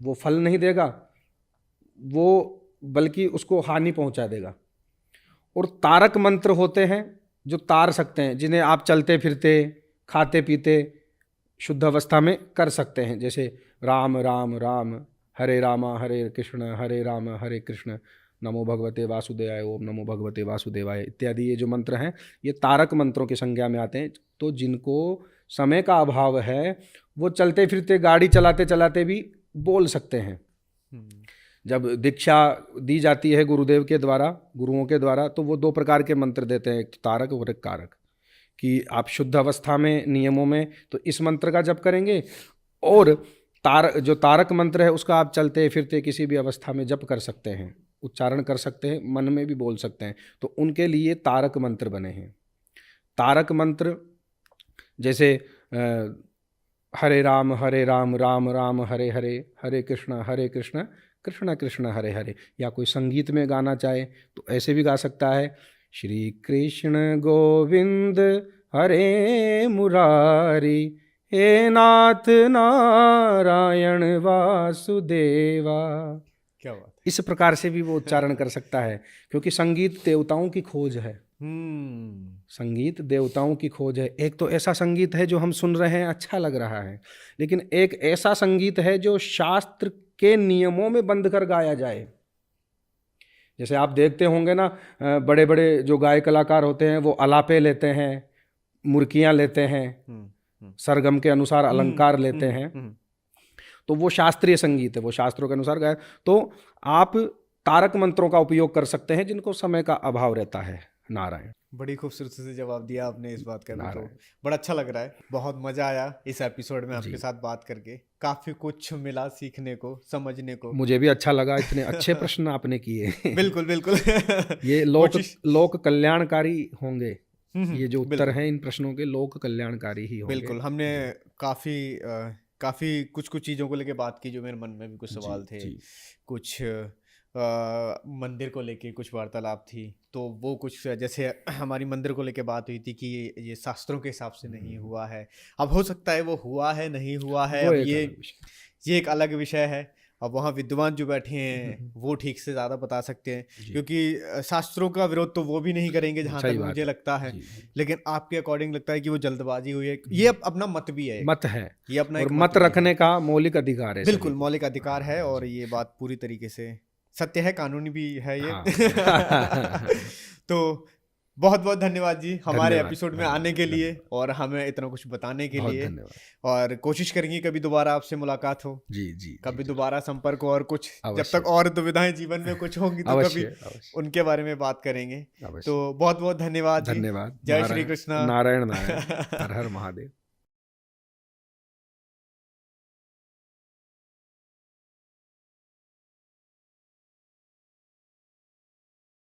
वो फल नहीं देगा, वो बल्कि उसको हानि पहुंचा देगा। और तारक मंत्र होते हैं जो तार सकते हैं, जिन्हें आप चलते फिरते खाते पीते शुद्ध अवस्था में कर सकते हैं। जैसे राम राम राम, हरे रामा हरे कृष्ण हरे राम हरे कृष्ण, नमो भगवते वासुदेवाय, ओम नमो भगवते वासुदेवाय इत्यादि ये जो मंत्र हैं ये तारक मंत्रों की संज्ञा में आते हैं। तो जिनको समय का अभाव है वो चलते फिरते गाड़ी चलाते चलाते भी बोल सकते हैं। जब दीक्षा दी जाती है गुरुदेव के द्वारा, गुरुओं के द्वारा, तो वो 2 प्रकार के मंत्र देते हैं, एक तारक और एक कारक, कि आप शुद्ध अवस्था में नियमों में तो इस मंत्र का जप करेंगे, और जो तारक मंत्र है उसका आप चलते फिरते किसी भी अवस्था में जप कर सकते हैं, उच्चारण कर सकते हैं, मन में भी बोल सकते हैं। तो उनके लिए तारक मंत्र बने हैं। तारक मंत्र जैसे हरे राम राम राम हरे हरे, हरे कृष्ण कृष्ण कृष्ण हरे हरे। या कोई संगीत में गाना चाहे तो ऐसे भी गा सकता है, श्री कृष्ण गोविंद हरे मुरारी, हे नाथ नारायण वासुदेवा। क्या बात। इस प्रकार से भी वो उच्चारण कर सकता है, क्योंकि संगीत देवताओं की खोज है। संगीत देवताओं की खोज है। एक तो ऐसा संगीत है जो हम सुन रहे हैं अच्छा लग रहा है, लेकिन एक ऐसा संगीत है जो शास्त्र के नियमों में बंध कर गाया जाए। जैसे आप देखते होंगे ना, बड़े बड़े जो गायक कलाकार होते हैं वो अलापे लेते हैं, मुर्कियां लेते हैं, सरगम के अनुसार अलंकार लेते हैं, तो वो शास्त्रीय संगीत है, वो शास्त्रों के अनुसार गाया। तो आप तारक मंत्रों का उपयोग कर सकते हैं जिनको समय का अभाव रहता है। नारायण। बड़ी खूबसूरती से जवाब दिया आपने इस बात का, तो बड़ा अच्छा लग रहा है। बहुत मजा आया इस एपिसोड में आपके साथ बात करके, काफी कुछ मिला सीखने को, समझने को। मुझे भी अच्छा लगा, इतने अच्छे प्रश्न आपने किए। बिल्कुल बिल्कुल। ये लोक कल्याणकारी होंगे, ये जो उत्तर हैं इन प्रश्नों के लोक कल्याणकारी ही होंगे। बिल्कुल, हमने काफी कुछ चीजों को लेके बात की जो मेरे मन में भी कुछ सवाल थे, कुछ मंदिर को लेके कुछ वार्तालाप थी। तो वो कुछ जैसे हमारी मंदिर को लेके बात हुई थी कि ये शास्त्रों के हिसाब से नहीं हुआ है, अब हो सकता है वो हुआ है नहीं हुआ है, अब ये एक अलग विषय है। अब वहाँ विद्वान जो बैठे हैं वो ठीक से ज़्यादा बता सकते हैं, क्योंकि शास्त्रों का विरोध तो वो भी नहीं करेंगे जहाँ तक मुझे लगता है। लेकिन आपके अकॉर्डिंग लगता है कि वो जल्दबाजी हुई है। ये अपना मत भी है, मत है, ये अपना और मत रखने का मौलिक अधिकार है। बिल्कुल मौलिक अधिकार है, और ये बात पूरी तरीके से सत्य है, कानूनी भी है ये। तो बहुत बहुत धन्यवाद जी हमारे एपिसोड में आने के लिए और हमें इतना कुछ बताने के लिए। और कोशिश करेंगे कभी दोबारा आपसे मुलाकात हो। जी कभी दोबारा संपर्क हो, और कुछ जब तक और दुविधाएं जीवन में कुछ होंगी तो कभी उनके बारे में बात करेंगे। तो बहुत बहुत धन्यवाद। धन्यवाद। जय श्री कृष्ण। नारायण नारायण। हर हर महादेव।